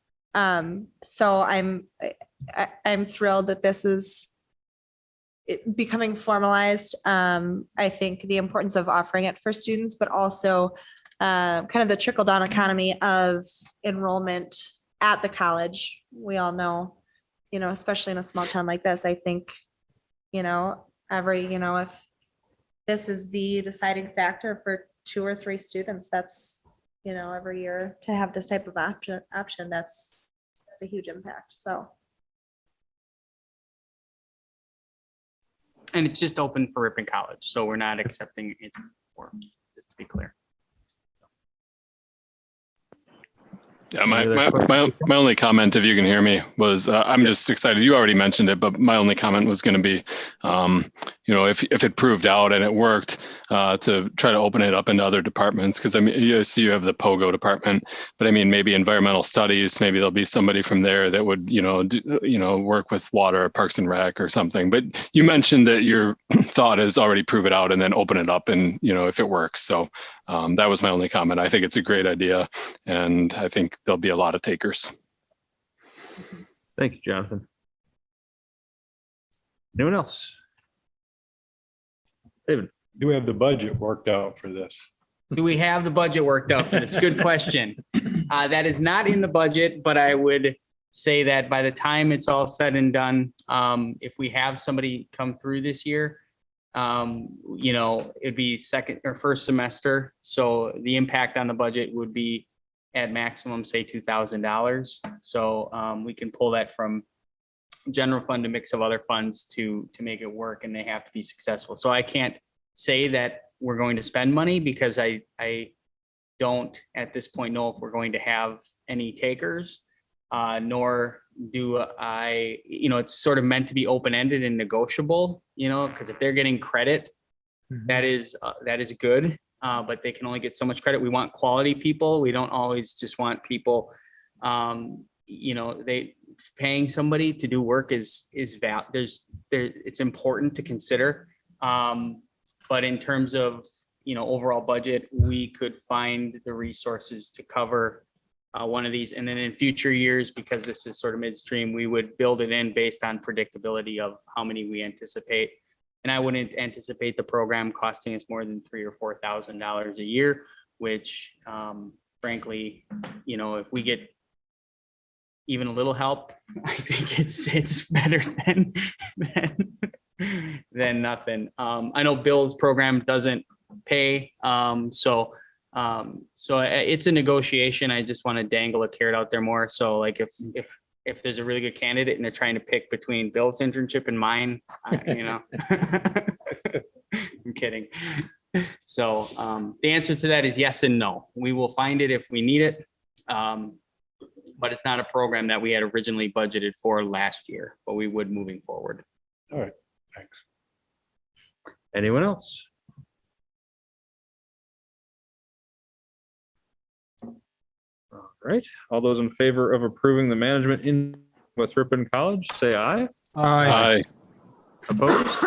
So I'm thrilled that this is becoming formalized. I think the importance of offering it for students, but also kind of the trickle down economy of enrollment at the college. We all know, especially in a small town like this, I think, if this is the deciding factor for 2 or 3 students, that's, every year to have this type of option, that's a huge impact. So. And it's just open for Ripon College, so we're not accepting it for, just to be clear. Yeah, my only comment, if you can hear me, was I'm just excited. You already mentioned it, but my only comment was going to be, if it proved out and it worked, to try to open it up into other departments. Because you have the POGO department, but maybe environmental studies. Maybe there'll be somebody from there that would, work with water, Parks and Rec, or something. But you mentioned that your thought is already prove it out and then open it up, and if it works. So that was my only comment. I think it's a great idea, and I think there'll be a lot of takers. Thank you, Jonathan. Anyone else? David. Do we have the budget worked out for this? Do we have the budget worked out? That's a good question. That is not in the budget, but I would say that by the time it's all said and done, if we have somebody come through this year, it'd be second or first semester. So the impact on the budget would be at maximum, say $2,000. So we can pull that from general fund, a mix of other funds to make it work, and they have to be successful. So I can't say that we're going to spend money because I don't at this point know if we're going to have any takers, nor do I, it's sort of meant to be open-ended and negotiable, because if they're getting credit, that is good. But they can only get so much credit. We want quality people. We don't always just want people, paying somebody to do work it's important to consider. But in terms of, overall budget, we could find the resources to cover one of these. And then in future years, because this is sort of midstream, we would build it in based on predictability of how many we anticipate. And I wouldn't anticipate the program costing us more than $3,000 or $4,000 a year, which frankly, if we get even a little help, I think it's better than nothing. I know Bill's program doesn't pay, so it's a negotiation. I just want to dangle a carrot out there more. So like if there's a really good candidate and they're trying to pick between Bill's internship and mine, I'm kidding. So the answer to that is yes and no. We will find it if we need it. But it's not a program that we had originally budgeted for last year, but we would moving forward. All right, thanks. Anyone else? All right, all those in favor of approving the management in with Ripon College, say aye. Aye. Opposed?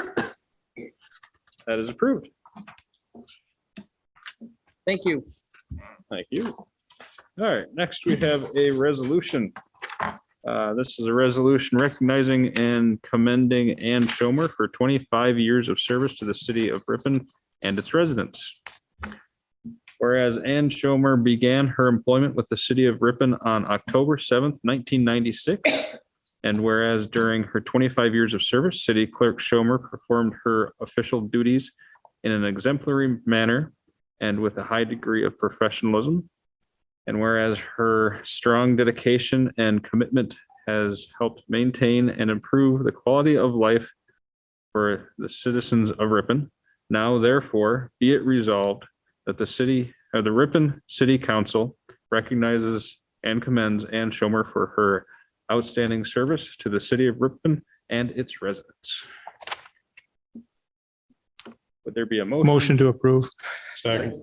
That is approved. Thank you. Thank you. All right, next we have a resolution. This is a resolution recognizing and commending Ann Shomer for 25 years of service to the city of Ripon and its residents. Whereas Ann Shomer began her employment with the city of Ripon on October 7th, 1996. And whereas during her 25 years of service, City Clerk Shomer performed her official duties in an exemplary manner and with a high degree of professionalism. And whereas her strong dedication and commitment has helped maintain and improve the quality of life for the citizens of Ripon, now therefore be it resolved that the Ripon City Council recognizes and commends Ann Shomer for her outstanding service to the city of Ripon and its residents. Would there be a motion? Motion to approve. Second.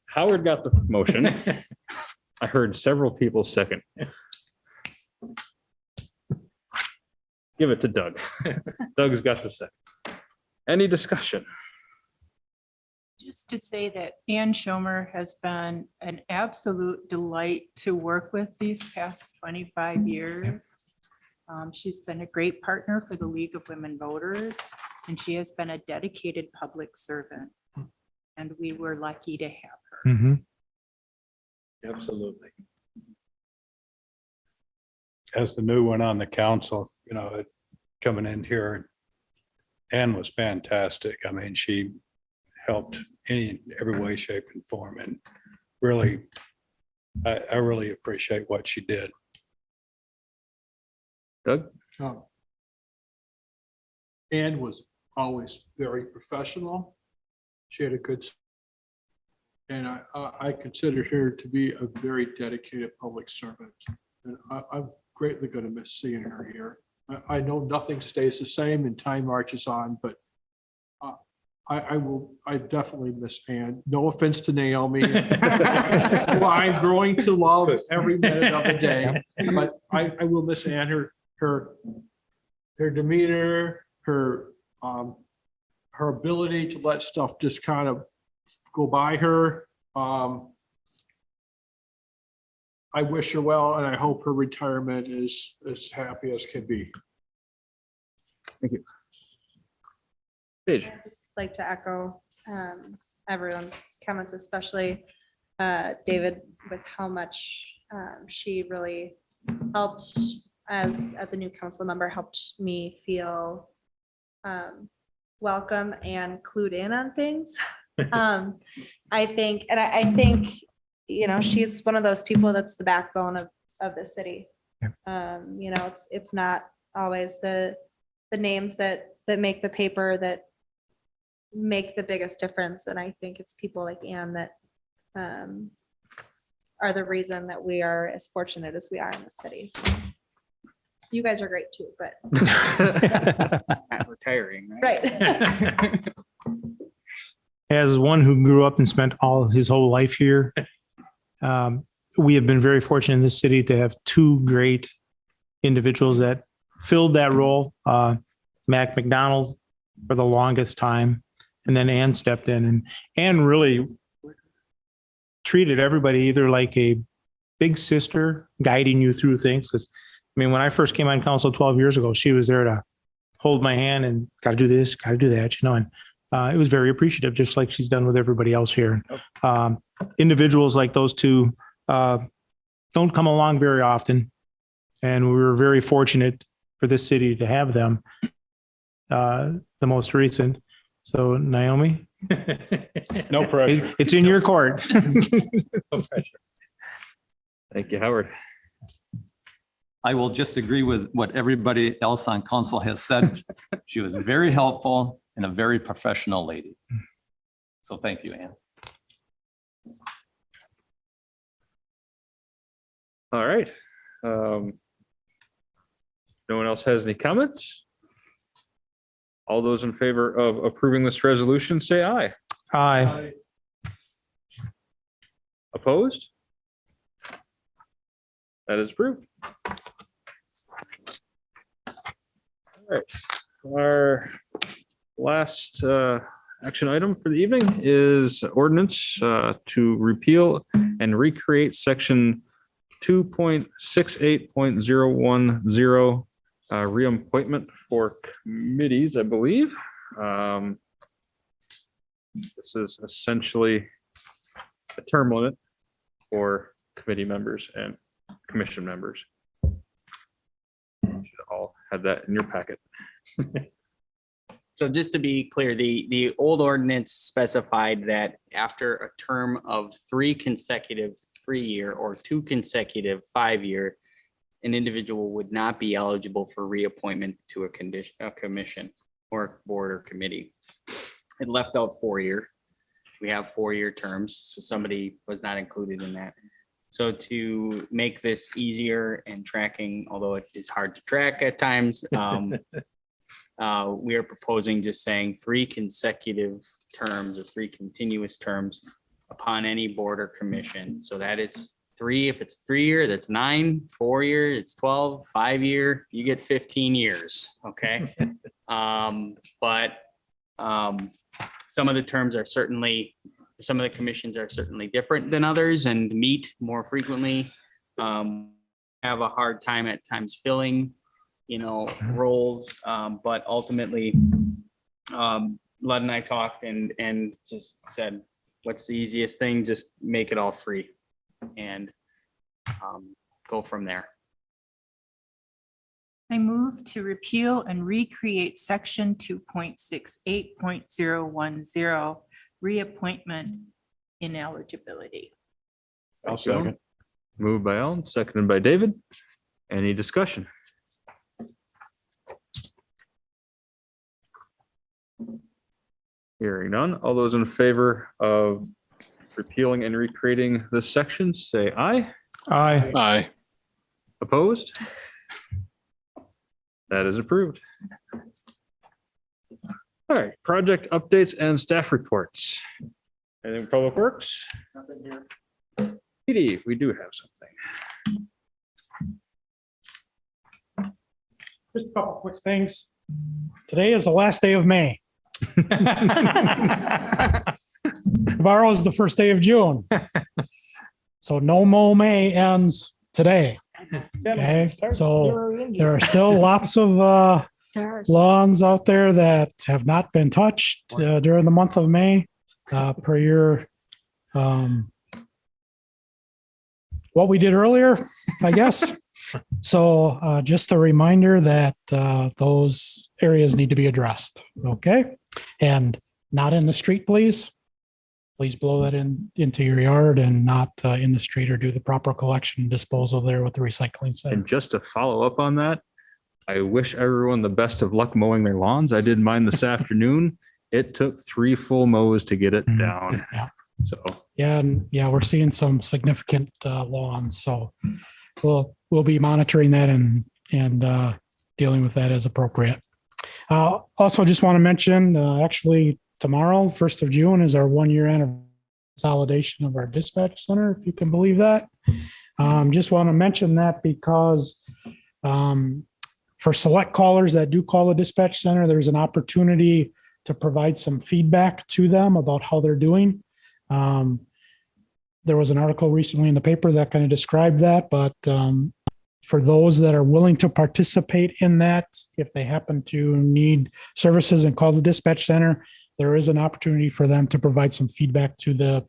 Howard got the motion. I heard several people second. Give it to Doug. Doug's got the second. Any discussion? Just to say that Ann Shomer has been an absolute delight to work with these past 25 years. She's been a great partner for the League of Women Voters, and she has been a dedicated public servant. And we were lucky to have her. Absolutely. As the new one on the council, coming in here, Ann was fantastic. I mean, she helped in every way, shape, and form, and really, I really appreciate what she did. Doug? Ann was always very professional. She had a good, and I considered her to be a very dedicated public servant. And I'm greatly going to miss seeing her here. I know nothing stays the same and time marches on, but I definitely miss Ann. No offense to Naomi. Well, I'm growing to love every minute of the day, but I will miss Ann, her demeanor, her ability to let stuff just kind of go by her. I wish her well, and I hope her retirement is as happy as can be. Thank you. Paige? I'd just like to echo everyone's comments, especially David, with how much she really helped as a new council member, helped me feel welcome and clued in on things. I think she's one of those people that's the backbone of the city. It's not always the names that make the paper that make the biggest difference. And I think it's people like Ann that are the reason that we are as fortunate as we are in the city. So you guys are great too, but Not retiring, right? right. As one who grew up and spent all his whole life here, we have been very fortunate in this city to have two great individuals that filled that role. Mac McDonald for the longest time, and then Ann stepped in, and Ann really treated everybody either like a big sister guiding you through things. Because I mean, when I first came on council 12 years ago, she was there to hold my hand and got to do this, got to do that, you know, and it was very appreciative, just like she's done with everybody else here. Individuals like those two don't come along very often. And we were very fortunate for this city to have them, the most recent. So Naomi, No pressure. it's in your court. No pressure. Thank you, Howard. I will just agree with what everybody else on council has said. She was very helpful and a very professional lady. So thank you, Ann. All right. No one else has any comments? All those in favor of approving this resolution, say aye. Aye. Opposed? That is approved. All right. Our last action item for the evening is ordinance to repeal and recreate section 2.68.010 reappointment for committees, I believe. This is essentially a term limit for committee members and commission members. You should all have that in your packet. So just to be clear, the old ordinance specified that after a term of 3 consecutive 3-year or 2 consecutive 5-year, an individual would not be eligible for reappointment to a commission or board or committee. It left out 4-year. We have 4-year terms, so somebody was not included in that. So to make this easier and tracking, although it is hard to track at times, we are proposing just saying 3 consecutive terms or 3 continuous terms upon any board or commission. So that it's 3, if it's 3-year, that's 9, 4-year, it's 12, 5-year, you get 15 years, okay? But some of the terms are certainly, some of the commissions are certainly different than others and meet more frequently. Have a hard time at times filling, roles, but ultimately, Lud and I talked and just said, what's the easiest thing? Just make it all 3 and go from there. I move to repeal and recreate section 2.68.010 reappointment ineligibility. I'll second. Moved by Ellen, seconded by David. Any discussion? Hearing none. All those in favor of repealing and recreating this section, say aye. Aye. Aye. Opposed? That is approved. All right, project updates and staff reports. Anything Public Works? Nothing here. PD, we do have something. Just a couple quick things. Today is the last day of May. Tomorrow is the first day of June. So no mow May ends today. Okay, so there are still lots of lawns out there that have not been touched during the month of May, per your what we did earlier, I guess. So just a reminder that those areas need to be addressed. Okay, and not in the street, please. Please blow that into your yard and not in the street, or do the proper collection and disposal there with the recycling center. And just to follow up on that, I wish everyone the best of luck mowing their lawns. I did mine this afternoon. It took 3 full mows to get it down. Yeah. So Yeah, and we're seeing some significant lawns, so we'll be monitoring that and dealing with that as appropriate. Also, just want to mention, actually, tomorrow, 1st of June, is our 1-year anniversary consolidation of our dispatch center, if you can believe that. Just want to mention that because for select callers that do call the dispatch center, there's an opportunity to provide some feedback to them about how they're doing. There was an article recently in the paper that kind of described that, but for those that are willing to participate in that, if they happen to need services and call the dispatch center, there is an opportunity for them to provide some feedback to the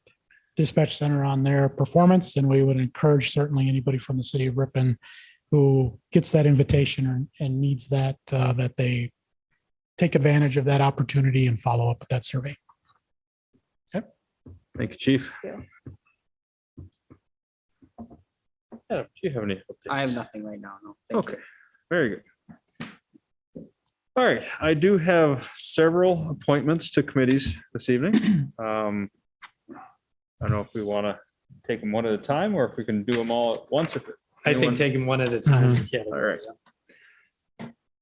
dispatch center on their performance. And we would encourage certainly anybody from the city of Ripon who gets that invitation and needs that, that they take advantage of that opportunity and follow up with that survey. Thank you, Chief. Thank Yeah, do you have any? I have updates? nothing right now. No. Thank you. Okay, very good. All right, I do have several appointments to committees this evening. I don't know if we want to take them one at a time or if we can do them all at once. I think taking one at a time. Yeah. All right.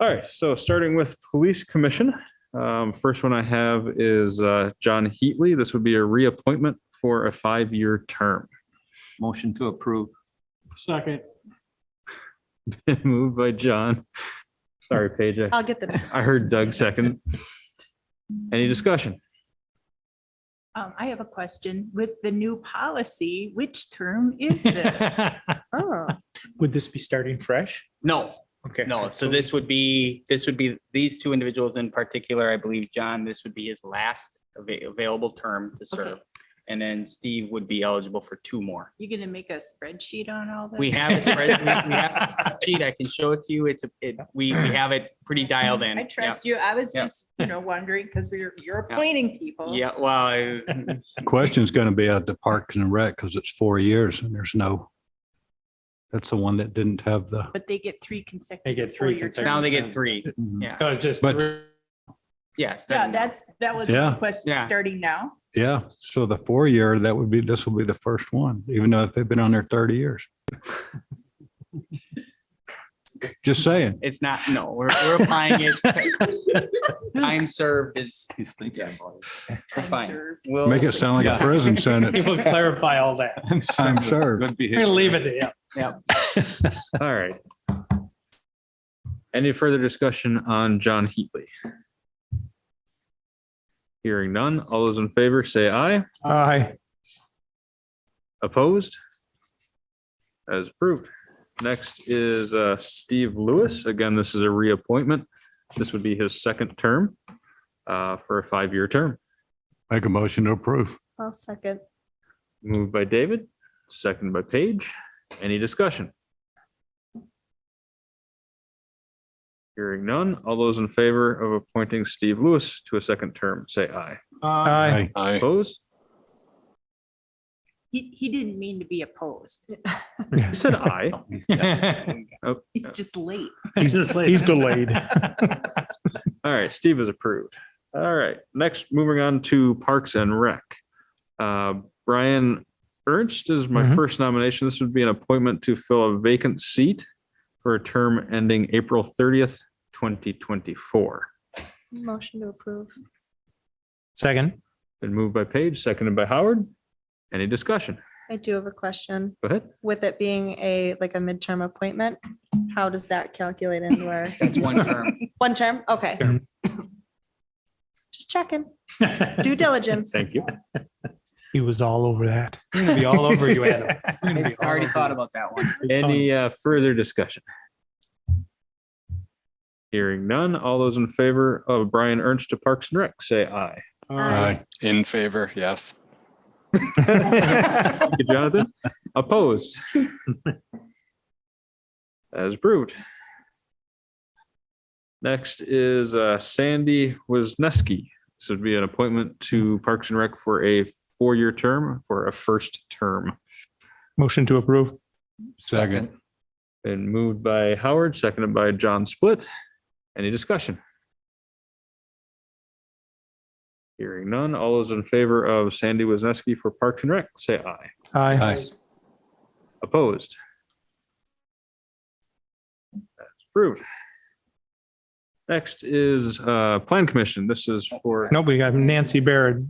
All right, so starting with Police Commission. First one I have is John Heatley. This would be a reappointment for a 5-year term. Motion to approve. Second. Moved by John. Sorry, Paige. I'll get the. I heard Doug second. Any discussion? I have a question. With the new policy, which term is this? Oh, Would this be starting fresh? No, Okay. no. So this would be these two individuals in particular, I believe, John, this would be his last available term to serve. Okay. And then Steve would be eligible for 2 more. You gonna make a spreadsheet on all this? We have a spread, we have a sheet. I can show it to you. We have it pretty dialed in. I trust you. I was Yeah. just, wondering because you're appointing people. Yeah, well, The question's going to be at the Parks and Rec because it's 4 years and there's no, that's the one that didn't have the, But they get 3 consecutive. They get 3 4-year consecutive. now they terms. get 3. Yeah. So just But- Yes. Yeah, that was Yeah. my question, Yeah. starting now. yeah. So the 4-year, this will be the first one, even though if they've been on there 30 years. Just saying. It's not, no, we're applying it. Time served is, He's thinking about it. we're Time fine. served. We'll- Make it sound like a Yeah. prison We sentence. will clarify all that. Time served. Good We're behavior. gonna leave it to you. Yeah. All right. Any further discussion on John Heatley? Hearing none. All those in favor say aye. Aye. Opposed? As approved. Next is Steve Lewis. Again, this is a reappointment. This would be his second term for a 5-year term. Make a motion to approve. I'll second. Moved by David, seconded by Paige. Any discussion? Hearing none. All those in favor of appointing Steve Lewis to a second term, say aye. Aye. Aye. Opposed? He didn't mean to be opposed. You said aye. Oh, He's just late. He's delayed. all right, Steve is approved. All right, next, moving on to Parks and Rec. Brian Ernst is my first nomination. This would be an appointment to fill a vacant seat for a term ending April 30th, 2024. Motion to approve. Second. Been moved by Paige, seconded by Howard. Any discussion? I do have a question. Go ahead. With it being a midterm appointment, how does that calculate into our That's 1 term. 1 term? Okay. Just checking. Due diligence. Thank you. He was all over that. We're gonna be all over you, Adam. I already thought about that one. Any further discussion? Hearing none. All those in favor of Brian Ernst to Parks and Rec, say aye. Aye. In favor, yes. Thank you, Jonathan. Opposed? As approved. Next is Sandy Wisniewski. This would be an appointment to Parks and Rec for a 4-year term for a first term. Motion to approve. Second. Been moved by Howard, seconded by John Split. Any discussion? Hearing none. All those in favor of Sandy Wisniewski for Parks and Rec, say aye. Aye. Yes. Opposed? That's approved. Next is Plan Commission. This is for, Nope, we got Nancy Barrett.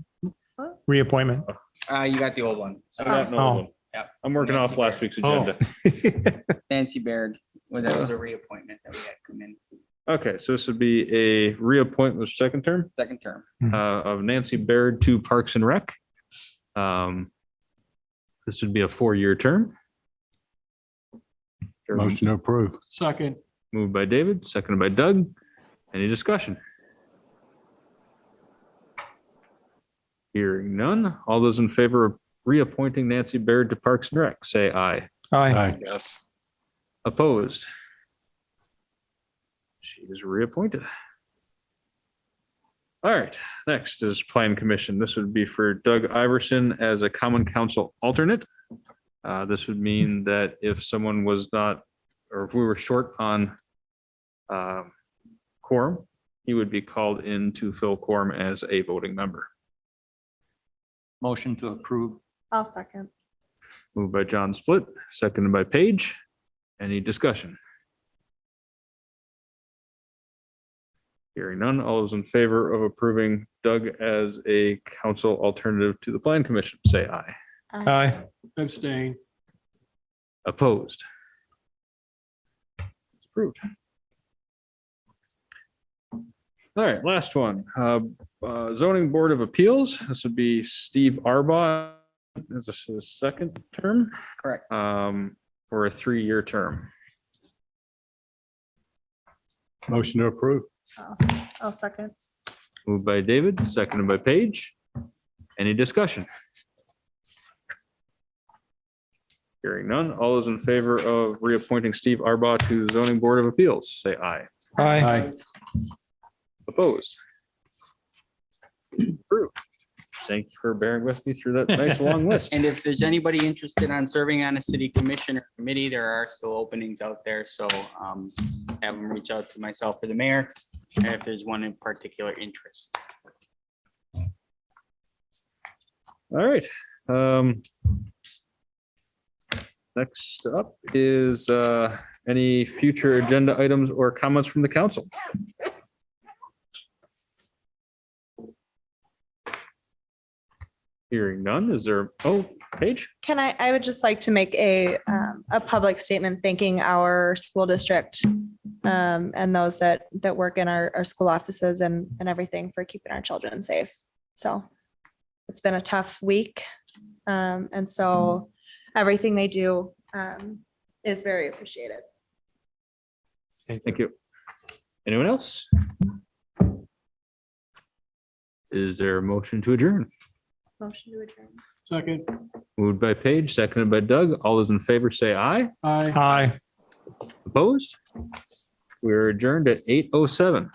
reappointment. You got the old one. I got no Oh. one. Yep. I'm working off last week's Oh. agenda. Nancy Baird, well, that was a reappointment that we had come in, Okay, so this would be a reappointment with second term second term. of Nancy Baird to Parks and Rec. This would be a 4-year term. Motion to approve. Second. Moved by David, seconded by Doug. Any discussion? Hearing none. All those in favor of reappointing Nancy Baird to Parks and Rec, say aye. Aye. Aye. Yes. Opposed? She is reappointed. All right, next is Plan Commission. This would be for Doug Iverson as a Common Council alternate. This would mean that if someone was not, or if we were short on quorum, he would be called in to fill quorum as a voting member. Motion to approve. I'll second. Moved by John Split, seconded by Paige. Any discussion? Hearing none, all those in favor of approving Doug as a council alternative to the Plan Commission, say aye. Aye. Abstain. Opposed? It's approved. All right, last one. Zoning Board of Appeals. This would be Steve Arbaugh. This is his second term. Correct. For a 3-year term. Motion to approve. I'll second. Moved by David, seconded by Paige. Any discussion? Hearing none. All those in favor of reappointing Steve Arbaugh to the Zoning Board of Appeals, say aye. Aye. Opposed? Approved. Thank you for bearing with me through that nice long list. And if there's anybody interested on serving on a city commission or committee, there are still openings out there. So have them reach out to myself or the mayor if there's one in particular interest. All right. Next up is any future agenda items or comments from the council? Hearing none, is there, Paige? Can I would just like to make a public statement thanking our school district and those that work in our school offices and everything for keeping our children safe. So it's been a tough week. And so everything they do is very appreciated. Thank you. Anyone else? Is there a motion to adjourn? Motion to adjourn. Second. Moved by Paige, seconded by Doug. All those in favor say aye. Aye. Aye. Opposed? We're adjourned at 8:07.